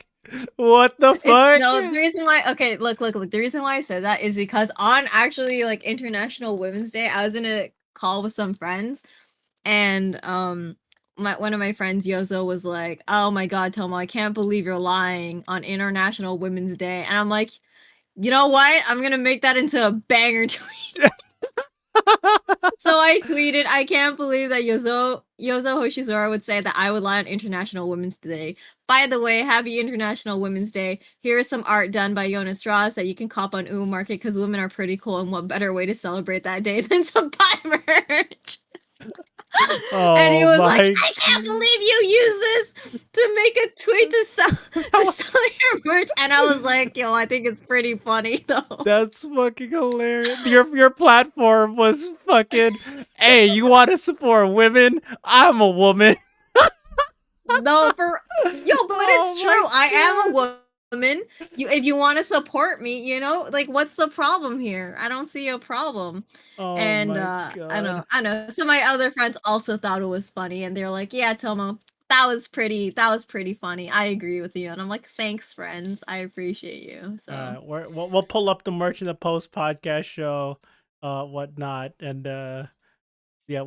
What the fuck? No, the reason why, okay, look. The reason why I said that is because on actually like International Women's Day, I was in a call with some friends, and one of my friends, Yozo, was like, "Oh my God, Tomo, I can't believe you're lying on International Women's Day," and I'm like, you know what? I'm gonna make that into a banger tweet. So I tweeted, I can't believe that Yozo Hoshizora would say that I would lie on International Women's Day. By the way, happy International Women's Day. Here is some art done by Jonas Strauss that you can cop on Uwu Market because women are pretty cool, and what better way to celebrate that day than to buy merch? And he was like, I can't believe you use this to make a tweet to sell your merch. And I was like, yo, I think it's pretty funny though. That's fucking hilarious. Your platform was fucking, hey, you want to support women? I'm a woman. No, but it's true. I am a woman. If you want to support me, like what's the problem here? I don't see a problem. And my God. I know. So my other friends also thought it was funny, and they're like, "Yeah, Tomo, that was pretty funny. I agree with you." And I'm like, "Thanks, friends. I appreciate you." So we'll pull up the merch in the post podcast show, whatnot, and yeah,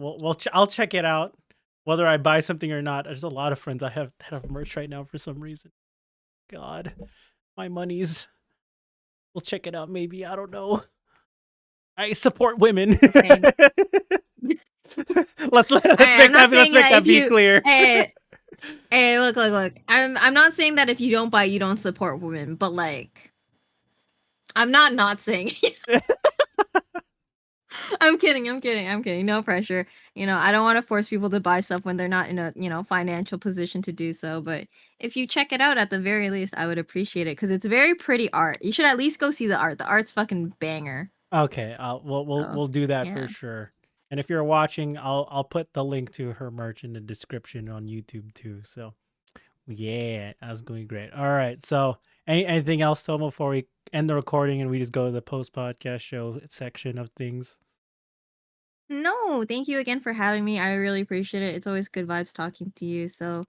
I'll check it out, whether I buy something or not. There's a lot of friends I have that have merch right now for some reason. God, my money's. We'll check it out. Maybe, I don't know. I support women. okay. let's make that be clear. Hey, look. I'm not saying that if you don't buy, you don't support women, but like, I'm not saying. I'm kidding. No pressure. I don't want to force people to buy stuff when they're not in a, financial position to do so. But if you check it out at the very least, I would appreciate it because it's very pretty art. You should at least go see the art. The art's fucking banger. Okay, we'll do that for sure. And if you're watching, I'll put the link to her merch in the description on YouTube too. So yeah, that's going great. All right. So anything else, Tomo, before we end the recording and we just go to the post podcast show section of things? No, thank you again for having me. I really appreciate it. It's always good vibes talking to you. So,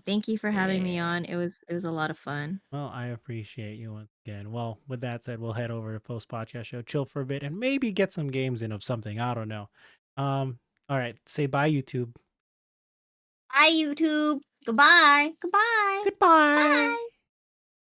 thank you for having me on. It was a lot of fun. Well, I appreciate you once again. Well, with that said, we'll head over to post podcast show, chill for a bit, and maybe get some games in of something. I don't know. All right. Say bye, YouTube. Bye, YouTube. Goodbye. Goodbye. Bye.